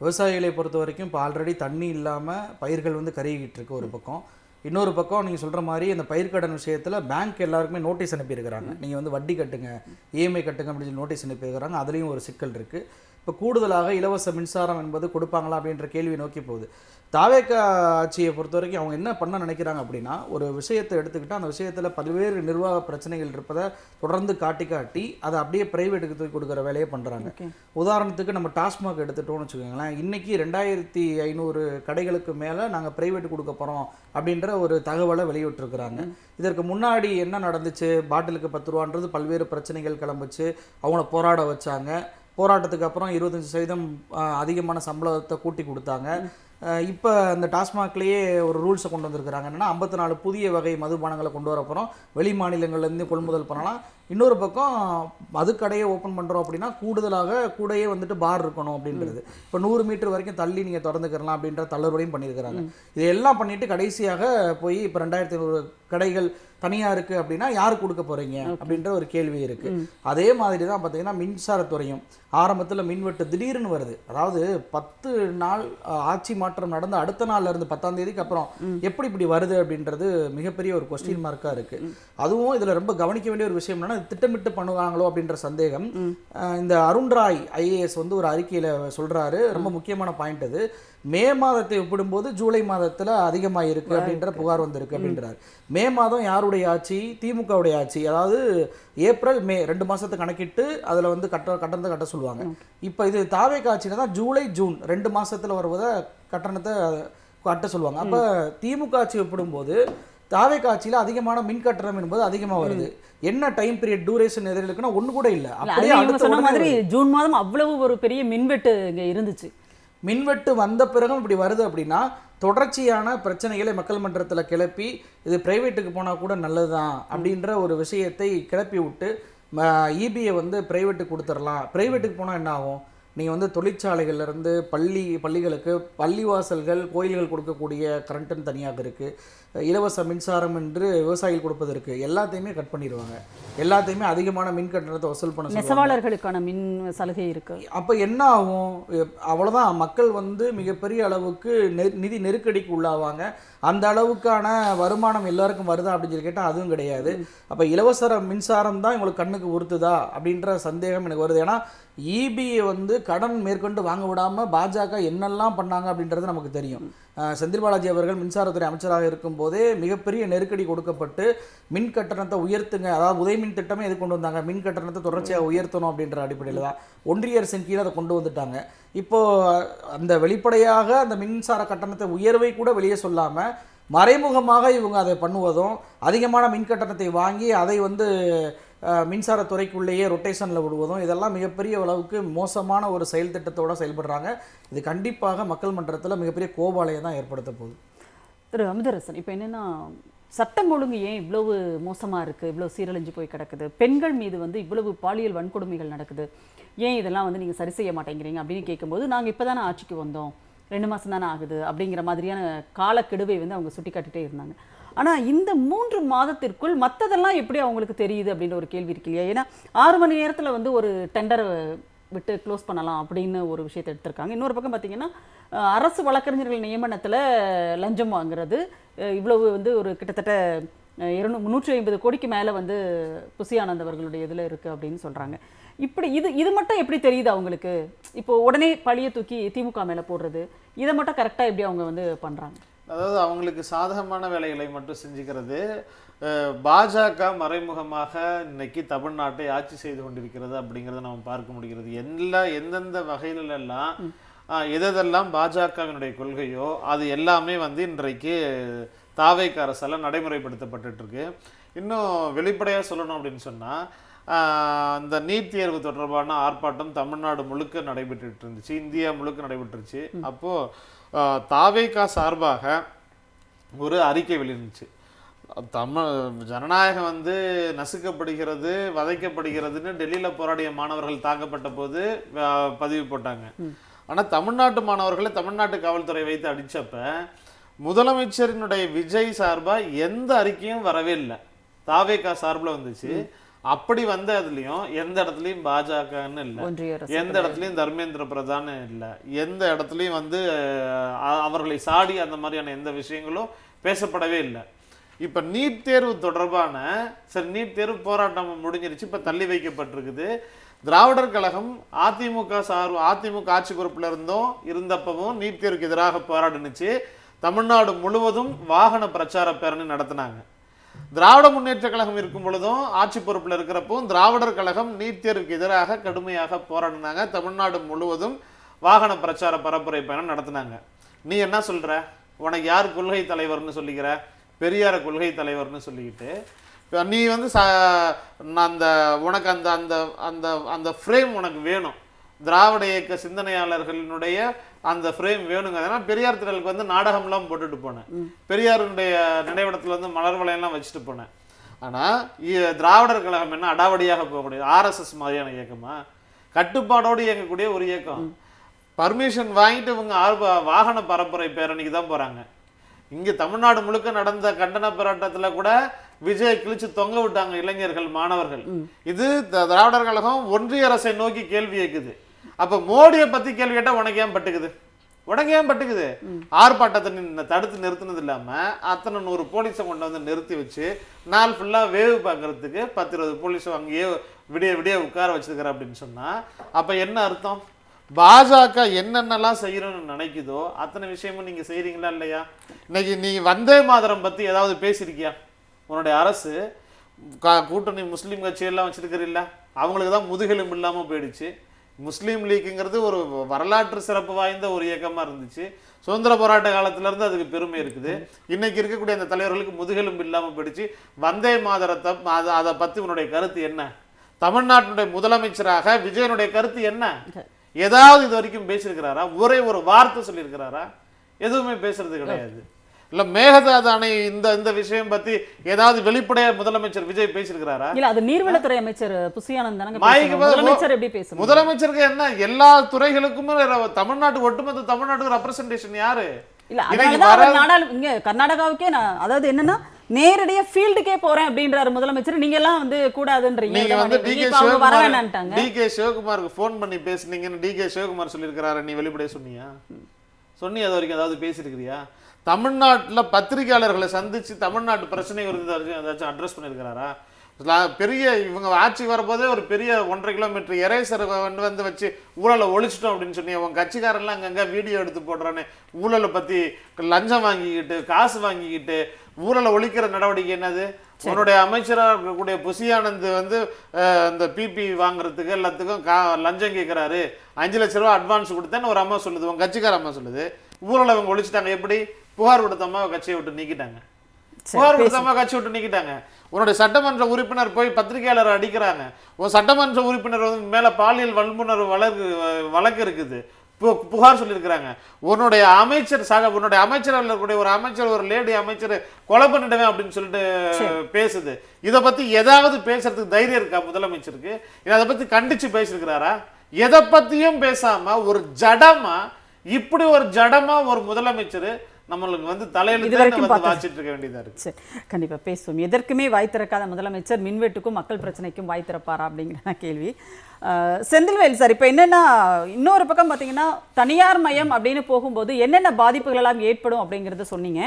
விவசாயிகளை பொறுத்த வரைக்கும் இப்போ ஆல்ரெடி தண்ணி இல்லாமல் பயிர்கள் கருகிட்டு இருக்கு ஒரு பக்கம். இன்னொரு பக்கம் நீங்கள் சொல்கிற மாதிரி அந்த பயிர்க்கடன் விஷயத்தில் பேங்க் எல்லாருக்குமே நோட்டீஸ் அனுப்பியிருக்கிறாங்க, நீங்கள் வட்டி கட்டுங்க, இஎம்ஐ கட்டுங்க அப்படின்னு சொல்லி நோட்டீஸ் அனுப்பியிருக்கிறாங்க. அதுலேயும் ஒரு சிக்கல் இருக்குது. இப்போ கூடுதலாக இலவச மின்சாரம் என்பது கொடுப்பாங்களா அப்படின்ற கேள்வி நோக்கி போகுது. தாவேக ஆட்சியை பொறுத்த வரைக்கும் அவங்க என்ன பண்ண நினைக்கிறாங்க அப்படின்னா, ஒரு விஷயத்தை எடுத்துக்கிட்டால் அந்த விஷயத்தில் பல்வேறு நிர்வாக பிரச்சனைகள் இருப்பதை தொடர்ந்து காட்டி அதை அப்படியே பிரைவேட்டுக்கு தூக்கி கொடுக்குற வேலையை பண்ணுறாங்க. உதாரணத்துக்கு நம்ம டாஸ்மாக் எடுத்துட்டோம்னு வச்சுக்கோங்களேன், இன்றைக்கி 2500 கடைகளுக்கு மேலே நாங்கள் பிரைவேட்டு கொடுக்க போகிறோம் அப்படின்ற ஒரு தகவலை வெளியிட்டிருக்கிறாங்க. இதற்கு முன்னாடி என்ன நடந்துச்சு, பாட்டிலுக்கு 10 ரூபான்றது பல்வேறு பிரச்சனைகள் கிளம்பிச்சு, அவங்கள போராட வச்சாங்க. போராட்டத்துக்கு அப்புறம் 25% அதிகமான சம்பளத்தை கூட்டி கொடுத்தாங்க. இப்போ அந்த டாஸ்மாக்லேயே ஒரு ரூல்ஸை கொண்டு வந்திருக்கிறாங்க. என்னென்னா 54 புதிய வகை மதுபானங்களை கொண்டு வர போகிறோம், வெளி மாநிலங்கள்லேருந்து கொள்முதல் பண்ணலாம். இன்னொரு பக்கம் மதுக்கடையை ஓப்பன் பண்ணுறோம் அப்படின்னா கூடையே பார் இருக்கணும் அப்படின்றது. இப்போ 100 மீட்டர் வரைக்கும் தள்ளி நீங்கள் திறந்துக்கிறலாம் அப்படின்ற தளர்வுடையும் பண்ணியிருக்கிறாங்க. இதெல்லாம் பண்ணிவிட்டு கடைசியாக போய் இப்போ 2500 கடைகள் தனியாக இருக்குது அப்படின்னா யார் கொடுக்க போகிறீங்க அப்படின்ற ஒரு கேள்வி இருக்குது. அதே மாதிரி தான் பார்த்தீங்கன்னா மின்சாரத்துறையும் ஆரம்பத்தில் மின்வெட்டு திடீர்னு வருது. அதாவது 10 நாள் ஆட்சி மாற்றம் நடந்த அடுத்த நாள்ல இருந்து 10ஆம் தேதிக்கு அப்புறம் எப்படி இப்படி வருது அப்படின்றது மிகப்பெரிய ஒரு கொஸ்டின் மார்க்காக இருக்குது. அதுவும் இதில் ரொம்ப கவனிக்க வேண்டிய ஒரு விஷயம் என்னன்னா, திட்டமிட்டு பண்ணுவாங்களோ அப்படின்ற சந்தேகம். இந்த அருண் ராய் ஐஏஎஸ் ஒரு அறிக்கையில் சொல்கிறாரு, ரொம்ப முக்கியமான பாயிண்ட் அது. மே மாதத்தை ஒப்பிடும்போது ஜூலை மாதத்தில் அதிகமாக இருக்குது அப்படின்ற புகார் வந்திருக்கு அப்படின்றார். மே மாதம் யாருடைய ஆட்சி? திமுகவுடைய ஆட்சி. அதாவது ஏப்ரல் மே 2 மாதத்தை கணக்கிட்டு அதில் கட்டணத்தை கட்ட சொல்லுவாங்க. இப்போ இது தாவேக ஆட்சியில் தான் ஜூலை ஜூன் 2 மாதத்தில் வருவதை கட்டணத்தை கட்ட சொல்லுவாங்க. அப்போ திமுக ஆட்சி ஒப்பிடும்போது தாவேக ஆட்சியில் அதிகமான மின் கட்டணம் என்பது அதிகமாக வருது. என்ன டைம் பீரியட் டியூரேஷன் எதிர இருக்குன்னா ஒன்று கூட இல்லை. அப்படியே சொன்ன மாதிரி ஜூன் மாதம் அவ்வளவு ஒரு பெரிய மின்வெட்டு இங்கே இருந்துச்சு. மின்வெட்டு வந்த பிறகும் இப்படி வருது அப்படின்னா தொடர்ச்சியான பிரச்சனைகளை மக்கள் மன்றத்தில் கிளப்பி இது பிரைவேட்டுக்கு போனால் கூட நல்லதுதான் அப்படின்ற ஒரு விஷயத்தை கிளப்பி விட்டு ஈபியை வந்து பிரைவேட்டுக்கு கொடுத்துடலாம். பிரைவேட்டுக்கு போனால் என்ன ஆகும்? நீங்கள் வந்து தொழிற்சாலைகள்லேருந்து பள்ளிகளுக்கு பள்ளிவாசல்கள் கோயில்கள் கொடுக்கக்கூடிய கரண்ட்டுன்னு தனியாக இருக்குது, இலவச மின்சாரம் என்று விவசாயிகள் கொடுப்பது இருக்குது, எல்லாத்தையுமே கட் பண்ணிடுவாங்க. எல்லாத்தையுமே அதிகமான மின் கட்டணத்தை வசூல் பண்ண நெசவாளர்களுக்கான மின் சலுகை இருக்குது. அப்போ என்ன ஆகும்? அவ்வளோதான், மக்கள் வந்து மிகப்பெரிய அளவுக்கு நிதி நெருக்கடிக்கு உள்ளாவாங்க. அந்த அளவுக்கான வருமானம் எல்லாருக்கும் வருதா அப்படின்னு சொல்லி கேட்டால் அதுவும் கிடையாது. அப்போ இலவச மின்சாரம் தான் உங்களுக்கு கண்ணுக்கு உறுத்துதா அப்படின்ற சந்தேகம் எனக்கு வருது. ஏன்னா ஈபியை வந்து கடன் மேற்கொண்டு வாங்க விடாமல் பாஜக என்னெல்லாம் பண்ணாங்க அப்படின்றது நமக்கு தெரியும். செந்தில் பாலாஜி அவர்கள் மின்சாரத்துறை அமைச்சராக இருக்கும் போதே மிகப்பெரிய நெருக்கடி கொடுக்கப்பட்டு மின் கட்டணத்தை உயர்த்துங்க, அதாவது உதய மின் திட்டமே எது கொண்டு வந்தாங்க, மின் கட்டணத்தை தொடர்ச்சியாக உயர்த்தணும் அப்படின்ற அடிப்படையில் தான் ஒன்றிய அரசின் கீழே அதை கொண்டு வந்துட்டாங்க. இப்போது அந்த வெளிப்படையாக அந்த மின்சார கட்டணத்தை உயர்வை கூட வெளியே சொல்லாமல் மறைமுகமாக இவங்க அதை பண்ணுவதும், அதிகமான மின் கட்டணத்தை வாங்கி அதை வந்து மின்சாரத்துறைக்குள்ளேயே ரொட்டேஷனில் விடுவதும், இதெல்லாம் மிகப்பெரிய அளவுக்கு மோசமான ஒரு செயல் திட்டத்தோடு செயல்படுறாங்க. இது கண்டிப்பாக மக்கள் மன்றத்தில் மிகப்பெரிய கோபாலையை தான் ஏற்படுத்த போகுது. திரு அமுதரசன், இப்போ என்னென்னா சட்டம் ஒழுங்கு ஏன் இவ்வளவு மோசமாக இருக்குது, இவ்வளோ சீரழிஞ்சு போய் கிடக்குது, பெண்கள் மீது வந்து இவ்வளவு பாலியல் வன்கொடுமைகள் நடக்குது, ஏன் இதெல்லாம் வந்து நீங்கள் சரி செய்ய மாட்டேங்கிறீங்க அப்படின்னு கேட்கும்போது, நாங்கள் இப்போ தானே ஆட்சிக்கு வந்தோம், 2 மாதம் தானே ஆகுது அப்படிங்கிற மாதிரியான காலக்கெடுவை வந்து அவங்க சுட்டி காட்டிகிட்டே இருந்தாங்க. ஆனால் இந்த 3 மாதத்திற்குள் மற்றதெல்லாம் எப்படி அவங்களுக்கு தெரியுது அப்படின்ற ஒரு கேள்வி இருக்கு இல்லையா? ஏன்னா 6 மணி நேரத்தில் வந்து ஒரு டெண்டரை விட்டு க்ளோஸ் பண்ணலாம் அப்படின்னு ஒரு விஷயத்தை எடுத்திருக்காங்க. இன்னொரு பக்கம் பார்த்தீங்கன்னா அரசு வழக்கறிஞர்கள் நியமனத்தில் லஞ்சம் வாங்குறது இவ்வளவு வந்து ஒரு கிட்டத்தட்ட 350 கோடிக்கு மேலே வந்து புசி ஆனந்த் அவர்களுடைய இதில் இருக்குது அப்படின்னு சொல்கிறாங்க. இப்படி இது மட்டும் எப்படி தெரியுது அவங்களுக்கு? இப்போ உடனே பழியை தூக்கி திமுக மேலே போடுறது, இதை மட்டும் கரெக்டாக எப்படி அவங்க வந்து பண்ணுறாங்க? அதாவது அவங்களுக்கு சாதகமான வேலைகளை மட்டும் செஞ்சுக்கிறது. பாஜக மறைமுகமாக இன்னைக்கு தமிழ்நாட்டை ஆட்சி செய்து கொண்டிருக்கிறது அப்படிங்கிறத நம்ம பார்க்க முடிகிறது. எந்தெந்த வகையிலெல்லாம் எதெல்லாம் பாஜகவினுடைய கொள்கையோ அது எல்லாமே வந்து இன்றைக்கு தாவேக அரசால் நடைமுறைப்படுத்தப்பட்டு இருக்கு. இன்னும் வெளிப்படையாக சொல்லணும் அப்படின்னு சொன்னால், இந்த நீட் தேர்வு தொடர்பான ஆர்ப்பாட்டம் தமிழ்நாடு முழுக்க நடைபெற்று இருந்துச்சு, இந்தியா முழுக்க நடைபெற்றுச்சு. அப்போது தாவேக சார்பாக ஒரு அறிக்கை வெளியிருந்துச்சு. ஜனநாயகம் வந்து நசுக்கப்படுகிறது, வதைக்கப்படுகிறதுன்னு டெல்லியில் போராடிய மாணவர்கள் தாக்கப்பட்ட போது பதிவு போட்டாங்க. ஆனால் தமிழ்நாட்டு மாணவர்களை தமிழ்நாட்டு காவல்துறை வைத்து அடித்தப்ப முதலமைச்சரினுடைய விஜய் சார்பாக எந்த அறிக்கையும் வரவே இல்லை, தாவேக சார்பில் வந்துச்சு. அப்படி வந்த அதுலயும் எந்த இடத்துலையும் பாஜகன்னு இல்லை, எந்த இடத்துலையும் தர்மேந்திர பிரதான் இல்லை, எந்த இடத்துலையும் வந்து அவர்களை சாடி அந்த மாதிரியான எந்த விஷயங்களும் பேசப்படவே இல்லை. இப்போ நீட் தேர்வு தொடர்பான நீட் தேர்வு போராட்டம் முடிஞ்சிருச்சு, இப்போ தள்ளி வைக்கப்பட்டிருக்குது. திராவிடர் கழகம் அதிமுக ஆட்சி பொறுப்பில் இருந்தப்பவும் நீட் தேர்வுக்கு எதிராக போராடினுச்சு. தமிழ்நாடு முழுவதும் வாகன பிரச்சார பேரணி நடத்தினாங்க. திராவிட முன்னேற்ற கழகம் இருக்கும் பொழுதும் ஆட்சி பொறுப்பில் இருக்கிறப்போ திராவிடர் கழகம் நீட் தேர்வுக்கு எதிராக கடுமையாக போராடினாங்க. தமிழ்நாடு முழுவதும் வாகன பிரச்சார பரப்புரை பயணம் நடத்தினாங்க. நீ என்ன சொல்ற? உனக்கு யார் கொள்கை தலைவர்னு சொல்லிக்கிற? பெரியார கொள்கை தலைவர்னு சொல்லிக்கிட்டு நீ வந்து உனக்கு அந்த அந்த அந்த அந்த ஃப்ரேம் உனக்கு வேணும், திராவிட இயக்க சிந்தனையாளர்களினுடைய அந்த ஃப்ரேம் வேணுங்க. அதனால் பெரியார் திடலுக்கு வந்து நாடகம்லாம் போட்டுட்டு போனேன், பெரியாருடைய நினைவிடத்தில் வந்து மலர் வளையெல்லாம் வச்சுட்டு போனேன். ஆனால் திராவிடர் கழகம் என்ன அடாவடியாக போகக்கூடிய ஆர்எஸ்எஸ் மாதிரியான இயக்கமா? கட்டுப்பாடோடு இயங்கக்கூடிய ஒரு இயக்கம். பர்மிஷன் வாங்கிட்டு இவங்க வாகன பரப்புரை பேரணிக்கு தான் போகிறாங்க. இங்கே தமிழ்நாடு முழுக்க நடந்த கண்டன போராட்டத்தில் கூட விஜய் கிழிச்சு தொங்க விட்டாங்க இளைஞர்கள், மாணவர்கள். இது திராவிடர் கழகம் ஒன்றிய அரசை நோக்கி கேள்வி கேட்குது. அப்ப மோடியை பத்தி கேள்வி கேட்டா உனக்கு ஏன் பட்டுக்குது? ஆர்ப்பாட்டத்தை தடுத்து நிறுத்தினது இல்லாம அத்தனை 100 போலீஸை கொண்டு வந்து நிறுத்தி வச்சு நாள் ஃபுல்லா வேவு பார்க்கறதுக்கு 10-20 போலீஸ் அங்கேயே விடிய உட்கார வச்சிருக்கிற அப்படின்னு சொன்னா அப்ப என்ன அர்த்தம்? பாஜக என்னென்னலாம் செய்யணும்னு நினைக்குதோ அத்தனை விஷயமும் நீங்க செய்யறீங்களா இல்லையா? இன்னைக்கு நீ வந்தே மாதரம் பத்தி ஏதாவது பேசியிருக்கியா? உன்னுடைய அரசு கூட்டணி முஸ்லீம் கட்சியெல்லாம் வச்சிருக்கிறீல்ல, அவங்களுக்கு தான் முதுகெலும்பு இல்லாமல் போயிடுச்சு. முஸ்லீம் லீக்குங்கிறது ஒரு வரலாற்று சிறப்பு வாய்ந்த ஒரு இயக்கமாக இருந்துச்சு. சுதந்திர போராட்ட காலத்திலேருந்து அதுக்கு பெருமை இருக்குது. இன்னைக்கு இருக்கக்கூடிய அந்த தலைவர்களுக்கு முதுகெலும்பு இல்லாமல் போயிடுச்சு. வந்தே மாதரத்தை அதை பற்றி உன்னுடைய கருத்து என்ன? தமிழ்நாட்டினுடைய முதலமைச்சராக விஜயனுடைய கருத்து என்ன? ஏதாவது இது வரைக்கும் பேசியிருக்கிறாரா? ஒரே ஒரு வார்த்தை சொல்லியிருக்கிறாரா? எதுவுமே பேசுறது கிடையாது. இல்ல மேகதாது அணை இந்த விஷயம் பத்தி ஏதாவது வெளிப்படையா முதலமைச்சர் விஜய் பேசியிருக்கிறாரா? இல்ல அது நீர்வளத்துறை அமைச்சர் புசியானந்த் தானங்க மைக்கு பேசுறாங்க. முதலமைச்சர் எப்படி பேசுறாங்க? முதலமைச்சருக்கு என்ன எல்லா துறைகளுக்குமே தமிழ்நாட்டு ஒட்டுமொத்த தமிழ்நாட்டுக்கு ரெப்ரசன்டேஷன் யாரு? இல்ல அதனாலதான் அவர் இங்க கர்நாடகாவுக்கே நான் அதாவது என்னன்னா நேரடியா ஃபீல்டுக்கே போறேன் அப்படின்றாரு முதலமைச்சர். நீங்க எல்லாம் வந்து கூடாதுன்றீங்க. நீங்க வந்து டிகே சிவகுமாருக்கு போன் பண்ணி பேசுனீங்கன்னு டிகே சிவகுமார் சொல்லியிருக்கிறாரு. நீ வெளிப்படையா சொன்னியா? சொன்னி அது வரைக்கும் ஏதாவது பேசியிருக்கிறியா? தமிழ்நாட்டில் பத்திரிகையாளர்களை சந்திச்சு தமிழ்நாட்டு பிரச்சனை ஏதாச்சும் அட்ரஸ் பண்ணியிருக்கிறாரா? பெரிய இவங்க ஆட்சி வரப்போதே ஒரு பெரிய 1.5 கிலோமீட்டர் எரேசர் வந்து வச்சு ஊழலை ஒழிச்சிட்டோம் அப்படின்னு சொன்னீங்க. உங்க கட்சிக்காரெல்லாம் அங்கங்க வீடியோ எடுத்து போடுறானே ஊழலை பத்தி, லஞ்சம் வாங்கிக்கிட்டு காசு வாங்கிக்கிட்டு ஊழலை ஒழிக்கிற நடவடிக்கை என்னது? உன்னுடைய அமைச்சராக இருக்கக்கூடிய புசியானந்த் வந்து இந்த பிபி வாங்குறதுக்கு எல்லாத்துக்கும் லஞ்சம் கேட்கிறாரு, 5 லட்ச ரூபா அட்வான்ஸ் கொடுத்தேன்னு ஒரு அம்மா சொல்லுது, உங்க கட்சிக்கார அம்மா சொல்லுது. ஊழலை அவங்க ஒழிச்சிட்டாங்க. எப்படி? புகார் கொடுத்த அம்மாவை கட்சியை விட்டு நீக்கிட்டாங்க. புகார் கொடுத்த அம்மா கட்சி விட்டு நீக்கிட்டாங்க. உன்னுடைய சட்டமன்ற உறுப்பினர் போய் பத்திரிகையாளர் அடிக்கிறாங்க. உன் சட்டமன்ற உறுப்பினர் வந்து மேல பாலியல் வல்லுநர் வழக்கு இருக்குது, புகார் சொல்லியிருக்கிறாங்க. உன்னுடைய அமைச்சரவையில் இருக்கக்கூடிய ஒரு அமைச்சர், ஒரு லேடி அமைச்சர் கொலை பண்ணிடுவேன் அப்படின்னு சொல்லிட்டு பேசுது. இதை பத்தி ஏதாவது பேசுறதுக்கு தைரியம் இருக்கா முதலமைச்சருக்கு? அதை பத்தி கண்டிச்சு பேசியிருக்கிறாரா? எதை பத்தியும் பேசாம ஒரு ஜடமா, இப்படி ஒரு ஜடமா ஒரு முதலமைச்சர் நம்மளுக்கு வந்து தலையில வாச்சிட்டு இருக்க வேண்டியதா இருக்கு. கண்டிப்பா பேசுவோம். எதற்குமே வாய் திறக்காத முதலமைச்சர் மின்வெட்டுக்கும் மக்கள் பிரச்சனைக்கும் வாய் திறப்பாரா அப்படிங்கிற கேள்வி. செந்தில்வேல் சார், இப்போ என்னன்னா இன்னொரு பக்கம் பார்த்தீங்கன்னா தனியார் மயம் அப்படின்னு போகும்போது என்னென்ன பாதிப்புகள் எல்லாம் ஏற்படும் அப்படிங்கிறத சொன்னீங்க.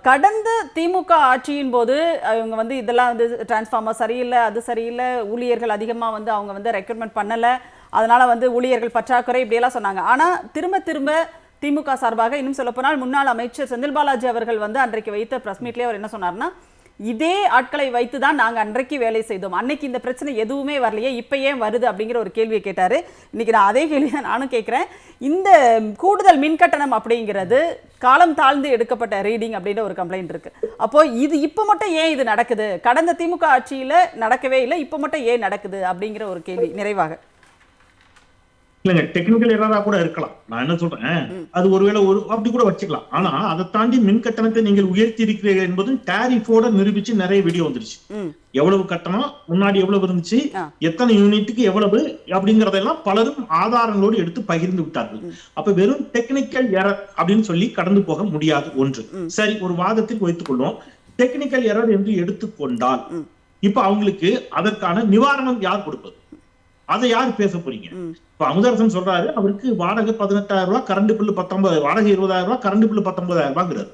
கடந்த திமுக ஆட்சியின் போது அவங்க வந்து இதெல்லாம் வந்து டிரான்ஸ்ஃபார்மர் சரியில்லை, அது சரியில்லை, ஊழியர்கள் அதிகமாக வந்து அவங்க வந்து ரெக்ரூட்மெண்ட் பண்ணலை, அதனால வந்து ஊழியர்கள் பற்றாக்குறை இப்படியெல்லாம் சொன்னாங்க. ஆனால் திரும்ப திமுக சார்பாக இன்னும் சொல்லப்போனால் முன்னாள் அமைச்சர் செந்தில் பாலாஜி அவர்கள் வந்து அன்றைக்கு வைத்த பிரஸ் மீட்லேயே அவர் என்ன சொன்னார்னா, இதே ஆட்களை வைத்து தான் நாங்கள் அன்றைக்கு வேலை செய்தோம், அன்னைக்கு இந்த பிரச்சனை எதுவுமே வரலையே, இப்போ ஏன் வருது அப்படிங்கிற ஒரு கேள்வியை கேட்டார். இன்னைக்கு நான் அதே கேள்வி தான் நானும் கேட்குறேன். இந்த கூடுதல் மின்கட்டணம் அப்படிங்கிறது காலம் தாழ்ந்து எடுக்கப்பட்ட ரீடிங் அப்படின்ற ஒரு கம்ப்ளைண்ட் இருக்கு. அப்போ இது இப்போ மட்டும் ஏன் இது நடக்குது? கடந்த திமுக ஆட்சியில் நடக்கவே இல்லை, இப்போ மட்டும் ஏன் நடக்குது அப்படிங்கிற ஒரு கேள்வி நிறைவாக. இல்லங்க, டெக்னிக்கல் எரரா கூட இருக்கலாம். நான் என்ன சொல்றேன், அது ஒருவேளை அப்படி கூட வச்சுக்கலாம். ஆனா அதை தாண்டி மின் கட்டணத்தை நீங்கள் உயர்த்தி இருக்கிறீர்கள் என்பது டாரிஃபோட நிரூபிச்சு நிறைய வீடியோ வந்துருச்சு. எவ்வளவு கட்டணம் முன்னாடி எவ்வளவு இருந்துச்சு, எத்தனை யூனிட்டுக்கு எவ்வளவு அப்படிங்கறதெல்லாம் பலரும் ஆதாரங்களோடு எடுத்து பகிர்ந்து விட்டார்கள். அப்ப வெறும் டெக்னிக்கல் எரர் அப்படின்னு சொல்லி கடந்து போக முடியாது. ஒன்று சரி, ஒரு வாதத்தில் வைத்துக் கொள்வோம். டெக்னிக்கல் எரர் என்று எடுத்துக்கொண்டால் இப்ப அவங்களுக்கு அதற்கான நிவாரணம் யார் கொடுப்பது? அதை யார் பேச போறீங்க? இப்ப அமுதரசன் சொல்றாரு, அவருக்கு வாடகை 18,000 ரூபாய், கரண்ட் பில்லு 19, வாடகை 20,000 ரூபாய், கரண்ட் பில்லு 19,000 ரூபாய்ங்கிறாரு.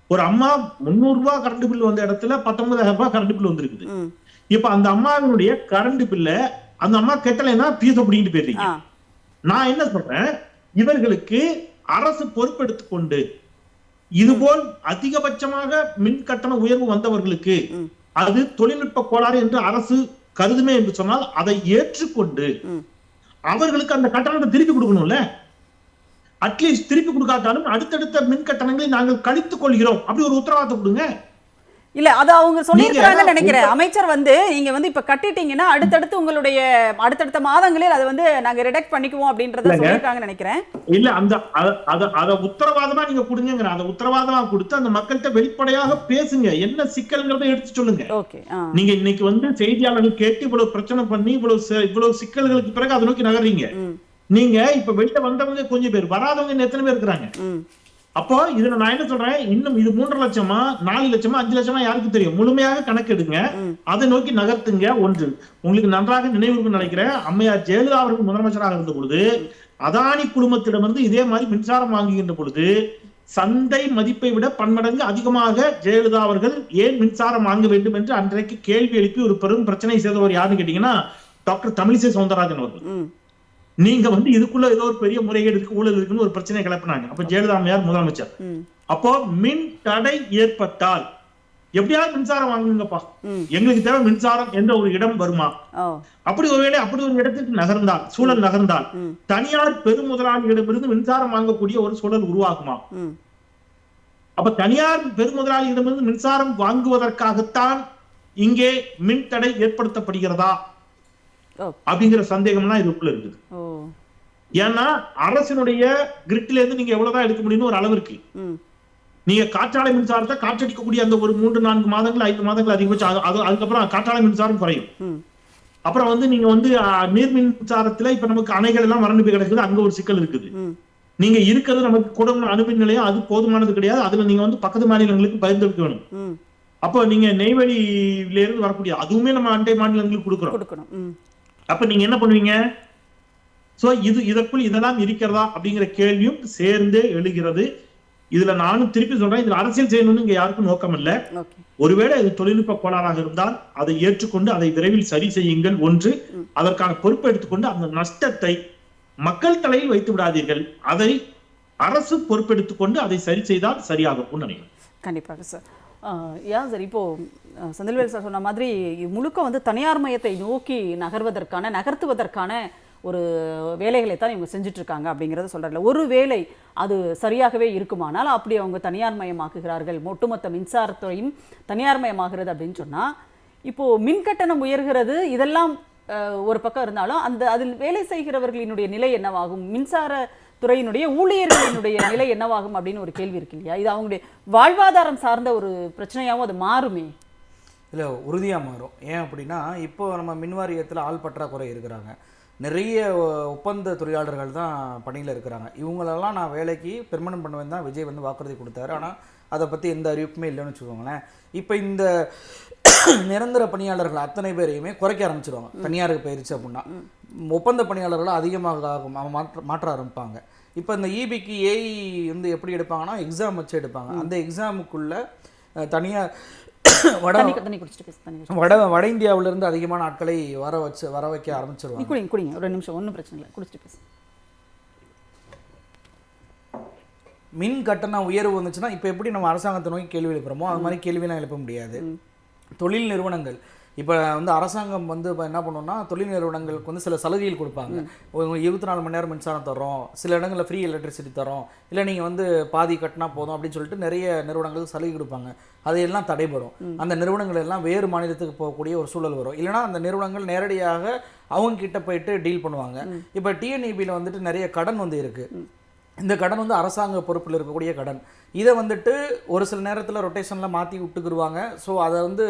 ஒரு அம்மா 300 ரூபாய் கரண்ட் பில் வந்த இடத்துல 19,000 ரூபாய் கரண்ட் பில் வந்திருக்குது. இப்ப அந்த அம்மாவினுடைய கரண்ட் பில்ல அந்த அம்மா கெட்டலைன்னா பீஸ் அப்படின்ட்டு போயிருக்கீங்க. நான் என்ன சொல்றேன், இவர்களுக்கு அரசு பொறுப்பெடுத்துக் கொண்டு இதுபோல் அதிகபட்சமாக மின் கட்டண உயர்வு வந்தவர்களுக்கு அது தொழில்நுட்ப கோளாறு என்று அரசு கருதுமே என்று சொன்னால் அதை ஏற்றுக்கொண்டு அவர்களுக்கு அந்த கட்டணத்தை திருப்பி கொடுக்கணும்ல. அட்லீஸ்ட் திருப்பி கொடுக்காட்டாலும் அடுத்தடுத்த மின் கட்டணங்களை நாங்கள் கழித்துக் கொள்கிறோம் அப்படி ஒரு உத்தரவாதத்தை கொடுங்க. இல்ல அது அவங்க சொல்லியிருக்காங்கன்னு நினைக்கிறேன். அமைச்சர் வந்து நீங்க வந்து இப்ப கட்டிட்டீங்கன்னா அடுத்தடுத்து உங்களுடைய அடுத்தடுத்த மாதங்களில் அதை வந்து நாங்க ரிடக்ட் பண்ணிக்குவோம் அப்படின்றத சொல்லியிருக்காங்கன்னு நினைக்கிறேன். இல்ல அத உத்தரவாதமா நீங்க கொடுங்க. அதை உத்தரவாதமா கொடுத்து அந்த மக்கள்கிட்ட வெளிப்படையாக பேசுங்க, என்ன சிக்கல்ங்கிறத எடுத்து சொல்லுங்க. நீங்க இன்னைக்கு வந்து செய்தியாளர்கள் கேட்டு இவ்வளவு பிரச்சனை பண்ணி இவ்வளவு சிக்கல்களுக்கு பிறகு அதை நோக்கி நகர்றீங்க. நீங்க இப்ப வெளியில வந்தவங்க கொஞ்சம் பேர், வராதவங்க எத்தனை பேர் இருக்கிறாங்க? அப்போ இதுல நான் என்ன சொல்றேன், இன்னும் இது 3.5 லட்சமா 4 லட்சமா 5 லட்சமா யாருக்கு தெரியும்? முழுமையாக கணக்கெடுங்க, அதை நோக்கி நகர்த்துங்க. ஒன்று உங்களுக்கு நன்றாக நினைவு நினைக்கிறேன், அம்மையார் ஜெயலலிதா அவர்கள் முதலமைச்சராக இருந்த பொழுது அதானி குழுமத்திடமிருந்து இதே மாதிரி மின்சாரம் வாங்குகின்ற பொழுது சந்தை மதிப்பை விட பன்மடங்கு அதிகமாக ஜெயலலிதா அவர்கள் ஏன் மின்சாரம் வாங்க வேண்டும் என்று அன்றைக்கு கேள்வி எழுப்பி ஒரு பெரும் பிரச்சனை செய்தவர் யாருன்னு கேட்டீங்கன்னா டாக்டர் தமிழிசை சவுந்தரராஜன் அவர்கள். நீங்க வந்து இதுக்குள்ள ஏதோ ஒரு பெரிய முறைகேடு இருக்கு, ஊழல் இருக்குன்னு ஒரு பிரச்சனை கிளப்பினாங்க. அப்ப ஜெயலலிதா அம்மையார் முதலமைச்சர். அப்போ மின் தடை ஏற்பட்டால் எப்படியாவது மின்சாரம் வாங்குங்கப்பா, எங்களுக்கு தேவை மின்சாரம் என்ற ஒரு இடம் வருமா? அப்படி ஒருவேளை அப்படி ஒரு இடத்துக்கு நகர்ந்தால், சூழல் நகர்ந்தால் தனியார் பெருமுதலாளிகளிடமிருந்து மின்சாரம் வாங்கக்கூடிய ஒரு சூழல் உருவாகுமா? அப்ப தனியார் பெருமுதலாளிகளிடமிருந்து மின்சாரம் வாங்குவதற்காகத்தான் இங்கே மின் தடை ஏற்படுத்தப்படுகிறதா அப்படிங்கிற சந்தேகம்லாம் இதுக்குள்ள இருக்குது. ஏன்னா அரசினுடைய கிரிட்ல இருந்து நீங்க எவ்வளவுதான் எடுக்க முடியும்னு ஒரு அளவு இருக்கு. நீங்க காற்றாலை மின்சாரத்தை காற்றடிக்கக்கூடிய அந்த ஒரு 3-4 மாதங்கள் 5 மாதங்கள் அதிகபட்சம், அதுக்கப்புறம் காற்றாலை மின்சாரம் குறையும். அப்புறம் வந்து நீங்க வந்து நீர் மின்சாரத்துல இப்ப நமக்கு அணைகள் எல்லாம் வறண்டு போய் கிடக்குது, அங்க ஒரு சிக்கல் இருக்குது. நீங்க இருக்கிறது நமக்கு குடம்னு அணுமின் நிலையம், அது போதுமானது கிடையாது. அதுல நீங்க வந்து பக்கத்து மாநிலங்களுக்கு பகிர்ந்தெடுக்க வேணும். அப்போ நீங்க நெய்வேலியில இருந்து வரக்கூடிய அதுவுமே நம்ம அண்டை மாநிலங்களுக்கு கொடுக்கணும். அப்ப நீங்க என்ன பண்ணுவீங்க? சோ இதற்குள் இதெல்லாம் இருக்கிறதா அப்படிங்கிற கேள்வியும் சேர்ந்தே எழுகிறது. இதுல நானும் திருப்பி சொல்றேன், இதுல அரசியல் செய்யணும்னு இங்க யாருக்கும் நோக்கம் இல்ல. ஒருவேளை இது தொழில்நுட்ப கோளாறாக இருந்தால் அதை ஏற்றுக்கொண்டு அதை விரைவில் சரி செய்யுங்கள். ஒன்று, அதற்கான பொறுப்பை எடுத்துக்கொண்டு அந்த நஷ்டத்தை மக்கள் தலையில் வைத்து விடாதீர்கள். அதை அரசு பொறுப்பெடுத்துக்கொண்டு அதை சரி செய்தால் சரியாகும் நினைக்கிறேன். கண்டிப்பாக சார். சார், இப்போ செந்தில்வேல் சார் சொன்ன மாதிரி முழுக்க வந்து தனியார் மயத்தை நோக்கி நகர்த்துவதற்கான ஒரு வேலைகளை தான் இவங்க செஞ்சுட்டு இருக்காங்க அப்படிங்கிறத சொல்றாங்க. ஒரு வேலை அது சரியாகவே இருக்குமானால் அப்படி அவங்க தனியார் மயமாக்குகிறார்கள், ஒட்டுமொத்த மின்சாரத்துறையும் தனியார் மயமாகிறது அப்படின்னு சொன்னா, இப்போ மின் கட்டணம் உயர்கிறது, இதெல்லாம் ஒரு பக்கம் இருந்தாலும் அதில் வேலை செய்கிறவர்களினுடைய நிலை என்னவாகும், மின்சார துறையினுடைய ஊழியர்களினுடைய நிலை என்னவாகும் அப்படின்னு ஒரு கேள்வி இருக்கு இல்லையா? இது அவங்களுடைய வாழ்வாதாரம் சார்ந்த ஒரு பிரச்சனையாகவும் அது மாறுமே? இல்லை, உறுதியாக மாறும். ஏன் அப்படின்னா, இப்போ நம்ம மின்வாரியத்தில் ஆள் பற்றாக்குறை இருக்கிறாங்க, நிறைய ஒப்பந்த தொழிலாளர்கள் தான் பணியில் இருக்கிறாங்க. இவங்களெல்லாம் நான் வேலைக்கு பெர்மனன்ட் பண்ணுவேன் தான் விஜய் வந்து வாக்குறுதி கொடுத்தாரு. ஆனால் அதை பற்றி எந்த அறிவிப்புமே இல்லைன்னு வச்சுக்கோங்களேன். இப்போ இந்த நிரந்தர பணியாளர்கள் அத்தனை பேரையுமே குறைக்க ஆரம்பிச்சிருவாங்க. தனியாருக்கு போயிருச்சு அப்படின்னா ஒப்பந்த பணியாளர்கள் அதிகமாக மாற்ற ஆரம்பிப்பாங்க. இப்போ இந்த இபிக்கு ஏஇ வந்து எப்படி எடுப்பாங்கன்னா எக்ஸாம் வச்சு எடுப்பாங்க. அந்த எக்ஸாமுக்குள்ள தனியார் வட இந்தியாவிலிருந்து அதிகமான ஆட்களை வர வைக்க ஆரம்பிச்சிருவாங்க. ஒரு நிமிஷம், ஒன்றும் பிரச்சனை இல்லை, குடிச்சிட்டு பேசு. மின் கட்டண உயர்வு வந்துச்சுன்னா இப்போ எப்படி நம்ம அரசாங்கத்தை நோக்கி கேள்வி எழுப்புறோமோ அது மாதிரி கேள்வியெல்லாம் எழுப்ப முடியாது. தொழில் நிறுவனங்கள் இப்போ வந்து அரசாங்கம் வந்து இப்போ என்ன பண்ணோம்னா, தொழில் நிறுவனங்களுக்கு வந்து சில சலுகைகள் கொடுப்பாங்க. 24 மணி நேரம் மின்சாரம் தரோம், சில இடங்களில் ஃப்ரீ எலக்ட்ரிசிட்டி தரோம், இல்லை நீங்கள் வந்து பாதி கட்டினா போதும் அப்படின்னு சொல்லிட்டு நிறைய நிறுவனங்களுக்கு சலுகை கொடுப்பாங்க. அதையெல்லாம் தடைபடும். அந்த நிறுவனங்கள் எல்லாம் வேறு மாநிலத்துக்கு போகக்கூடிய ஒரு சூழல் வரும். இல்லைனா அந்த நிறுவனங்கள் நேரடியாக அவங்க கிட்ட போயிட்டு டீல் பண்ணுவாங்க. இப்போ டிஎன்இபியில் வந்துட்டு நிறைய கடன் வந்து இருக்குது. இந்த கடன் வந்து அரசாங்க பொறுப்பில் இருக்கக்கூடிய கடன். இதை வந்துட்டு ஒரு சில நேரத்தில் ரொட்டேஷனில் மாற்றி விட்டுக்குருவாங்க. ஸோ அதை வந்து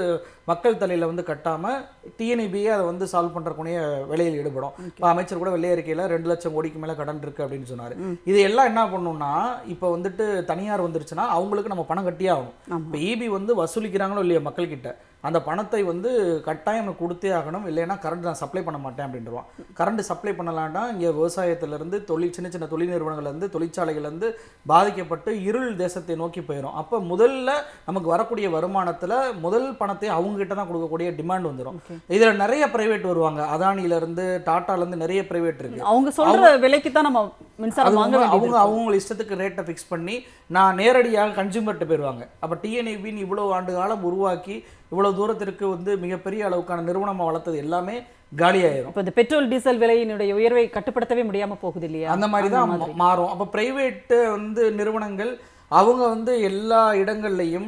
மக்கள் தலையில் வந்து கட்டாமல் டிஎன்இபியை அதை வந்து சால்வ் பண்ணுறக்கூடிய வேலையில் ஈடுபடும். இப்போ அமைச்சர் கூட வெள்ளை அறிக்கையில் 2 லட்சம் கோடிக்கு மேலே கடன் இருக்குது அப்படின்னு சொன்னார். இது எல்லாம் என்ன பண்ணணும்னா, இப்போ வந்துட்டு தனியார் வந்துருச்சுன்னா அவங்களுக்கு நம்ம பணம் கட்டியே ஆகணும். இப்போ இபி வந்து வசூலிக்கிறாங்களோ இல்லையா மக்கள்கிட்ட, அந்த பணத்தை வந்து கட்டாயம் கொடுத்தே ஆகணும். இல்லைன்னா கரண்ட் நான் சப்ளை பண்ண மாட்டேன் அப்படின்றான். கரண்ட் சப்ளை பண்ணலான்னா இங்கே விவசாயத்திலேருந்து சின்ன சின்ன தொழில் நிறுவனங்கள்லேருந்து தொழிற்சாலைகள்லேருந்து பாதிக்கப்பட்டு இருள் தேசத்தை நோக்கி போயிடும். அப்போ முதல்ல நமக்கு வரக்கூடிய வருமானத்தில் முதல் பணத்தை அவங்ககிட்ட தான் கொடுக்கக்கூடிய டிமாண்ட் வந்துடும். இதில் நிறைய பிரைவேட் வருவாங்க. அதானியிலேருந்து டாட்டாலேருந்து நிறைய பிரைவேட் இருக்கு. அவங்க சொல்கிற விலைக்கு தான் நம்ம மின்சாரம் வாங்க, அவங்க இஷ்டத்துக்கு ரேட்டை ஃபிக்ஸ் பண்ணி நான் நேரடியாக கன்சியூமர்கிட்ட போயிடுவாங்க. அப்போ டிஎன்இபின்னு இவ்வளோ ஆண்டு காலம் உருவாக்கி இவ்வளோ தூரத்திற்கு வந்து மிகப்பெரிய அளவுக்கான நிறுவனமாக வளர்த்தது எல்லாமே காலியாயிரும். இப்போ இந்த பெட்ரோல் டீசல் விலையினுடைய உயர்வை கட்டுப்படுத்தவே முடியாமல் போகுது இல்லையா? அந்த மாதிரி தான் மாறும். அப்போ பிரைவேட்டு வந்து நிறுவனங்கள் அவங்க வந்து எல்லா இடங்கள்லையும்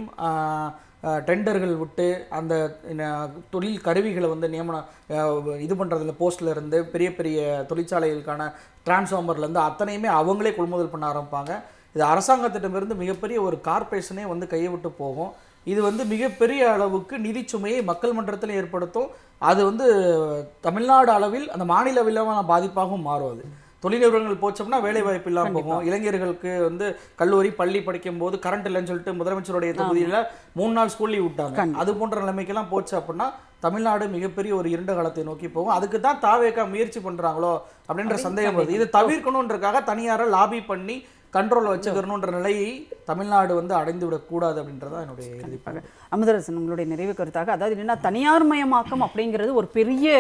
டெண்டர்கள் விட்டு அந்த தொழில் கருவிகளை வந்து இது பண்ணுறதுல போஸ்டில் இருந்து பெரிய பெரிய தொழிற்சாலைகளுக்கான டிரான்ஸ்ஃபார்மர்லேருந்து அத்தனையுமே அவங்களே கொள்முதல் பண்ண ஆரம்பிப்பாங்க. இது அரசாங்கத்திடமிருந்து மிகப்பெரிய ஒரு கார்பரேஷனே வந்து கையை விட்டு போகும். இது வந்து மிகப்பெரிய அளவுக்கு நிதி சுமையை மக்கள் மன்றத்தில் ஏற்படுத்தும். அது வந்து தமிழ்நாடு அளவில் அந்த மாநில அளவிலான பாதிப்பாகவும் மாறும். அது தொழில் நிறுவனங்கள் போச்சோம்னா வேலை வாய்ப்பு இல்லாமல் போகும். இளைஞர்களுக்கு வந்து கல்லூரி பள்ளி படிக்கும் போது கரண்ட் இல்லைன்னு சொல்லிட்டு முதலமைச்சருடைய தொகுதியில் 3 நாள் ஸ்கூல் லீவ் விட்டாங்க. அது போன்ற நிலைமைக்கெல்லாம் போச்சு அப்படின்னா தமிழ்நாடு மிகப்பெரிய ஒரு இருண்ட காலத்தை நோக்கி போகும். அதுக்கு தான் தாவேகா முயற்சி பண்ணுறாங்களோ அப்படின்ற சந்தேகம் வருது. இதை தவிர்க்கணுன்றக்காக தனியாரை லாபி பண்ணி கண்ட்ரோலில் வச்சுக்கணுன்ற நிலையை தமிழ்நாடு வந்து அடைந்து விடக்கூடாது அப்படின்றதான் என்னுடைய எதிர்ப்பாக. அமுதரசன், உங்களுடைய நிறைவு கருத்தாக, அதாவது என்னன்னா தனியார் மயமாக்கம் அப்படிங்கிறது ஒரு பெரிய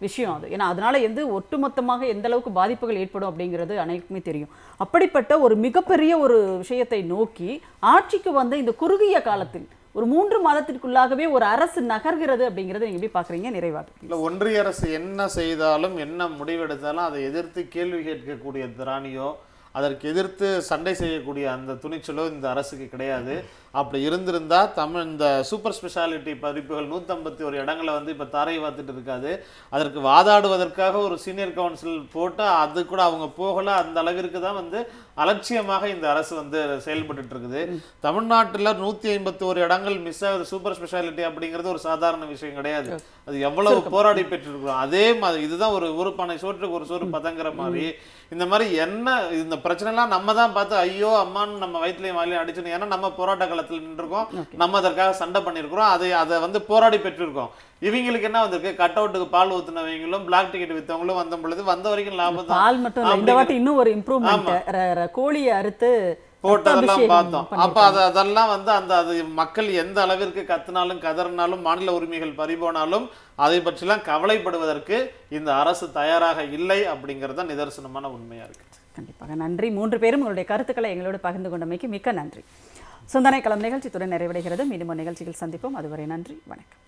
விஷயம். அது ஏன்னா அதனால ஒட்டுமொத்தமாக எந்த அளவுக்கு பாதிப்புகள் ஏற்படும் அப்படிங்கிறது அனைவருக்குமே தெரியும். அப்படிப்பட்ட ஒரு மிகப்பெரிய ஒரு விஷயத்தை நோக்கி ஆட்சிக்கு வந்து இந்த குறுகிய காலத்தில் ஒரு 3 மாதத்திற்குள்ளாகவே ஒரு அரசு நகர்கிறது அப்படிங்கிறத நீங்க எப்படி பாக்குறீங்க? நிறைவாக இல்லை, ஒன்றிய அரசு என்ன செய்தாலும் என்ன முடிவெடுத்தாலும் அதை எதிர்த்து கேள்வி கேட்கக்கூடிய திராணியோ அதற்கு எதிர்த்து சண்டை செய்யக்கூடிய அந்த துணிச்சலோ இந்த அரசுக்கு கிடையாது. அப்படி இருந்திருந்தா இந்த சூப்பர் ஸ்பெஷாலிட்டி படிப்புகள் 151 இடங்களை வந்து இப்போ தரை வாத்துட்டு இருக்காது. அதற்கு வாதாடுவதற்காக ஒரு சீனியர் கவுன்சில் போட்டு அது கூட அவங்க போகல. அந்த அளவிற்கு தான் வந்து அலட்சியமாக இந்த அரசு வந்து செயல்பட்டு இருக்குது. தமிழ்நாட்டில் 151 இடங்கள் மிஸ் ஆகுது சூப்பர் ஸ்பெஷாலிட்டி அப்படிங்கிறது ஒரு சாதாரண விஷயம் கிடையாது. அது எவ்வளவு போராடி பெற்றிருக்கிறோம். அதே மாதிரி இதுதான் ஒரு பானை சோற்றுக்கு ஒரு சோறு பதங்கிற மாதிரி இந்த மாதிரி இந்த பிரச்சனைலாம் நம்ம தான் பார்த்து ஐயோ அம்மான்னு நம்ம வயிற்றுலையும் வாயிலையும் அடிச்சுன்னு, ஏன்னா நம்ம போராட்ட காலத்தில் நின்றுருக்கோம், நம்ம அதற்காக சண்டை பண்ணியிருக்கிறோம், அதை வந்து போராடி பெற்றிருக்கோம். இவங்களுக்கு என்ன வந்திருக்கு, கட் அவுட்டுக்கு பால் ஊத்துனவங்களும் பிளாக் டிக்கெட் வித்தவங்களும் வந்த பொழுது வந்த வரைக்கும் லாபம் தான். பால் மட்டும் இல்ல, இந்த வாட்டி இன்னும் ஒரு இம்ப்ரூவ்மென்ட், கோழியை அறுத்து போட்டதெல்லாம் பார்த்தோம். அப்ப அதெல்லாம் வந்து அது மக்கள் எந்த அளவிற்கு கத்துனாலும் கதறினாலும் மாநில உரிமைகள் பறிபோனாலும் அதை பற்றிலாம் கவலைப்படுவதற்கு இந்த அரசு தயாராக இல்லை அப்படிங்கறத நிதர்சனமான உண்மையா இருக்கு. கண்டிப்பாக நன்றி. 3 பேரும் உங்களுடைய கருத்துக்களை எங்களோடு பகிர்ந்து கொண்டமைக்கு மிக்க நன்றி. சிந்தனை களம் நிகழ்ச்சித்துடன் நிறைவடைகிறது. மீண்டும் நிகழ்ச்சியில் சந்திப்போம். அதுவரை நன்றி, வணக்கம்.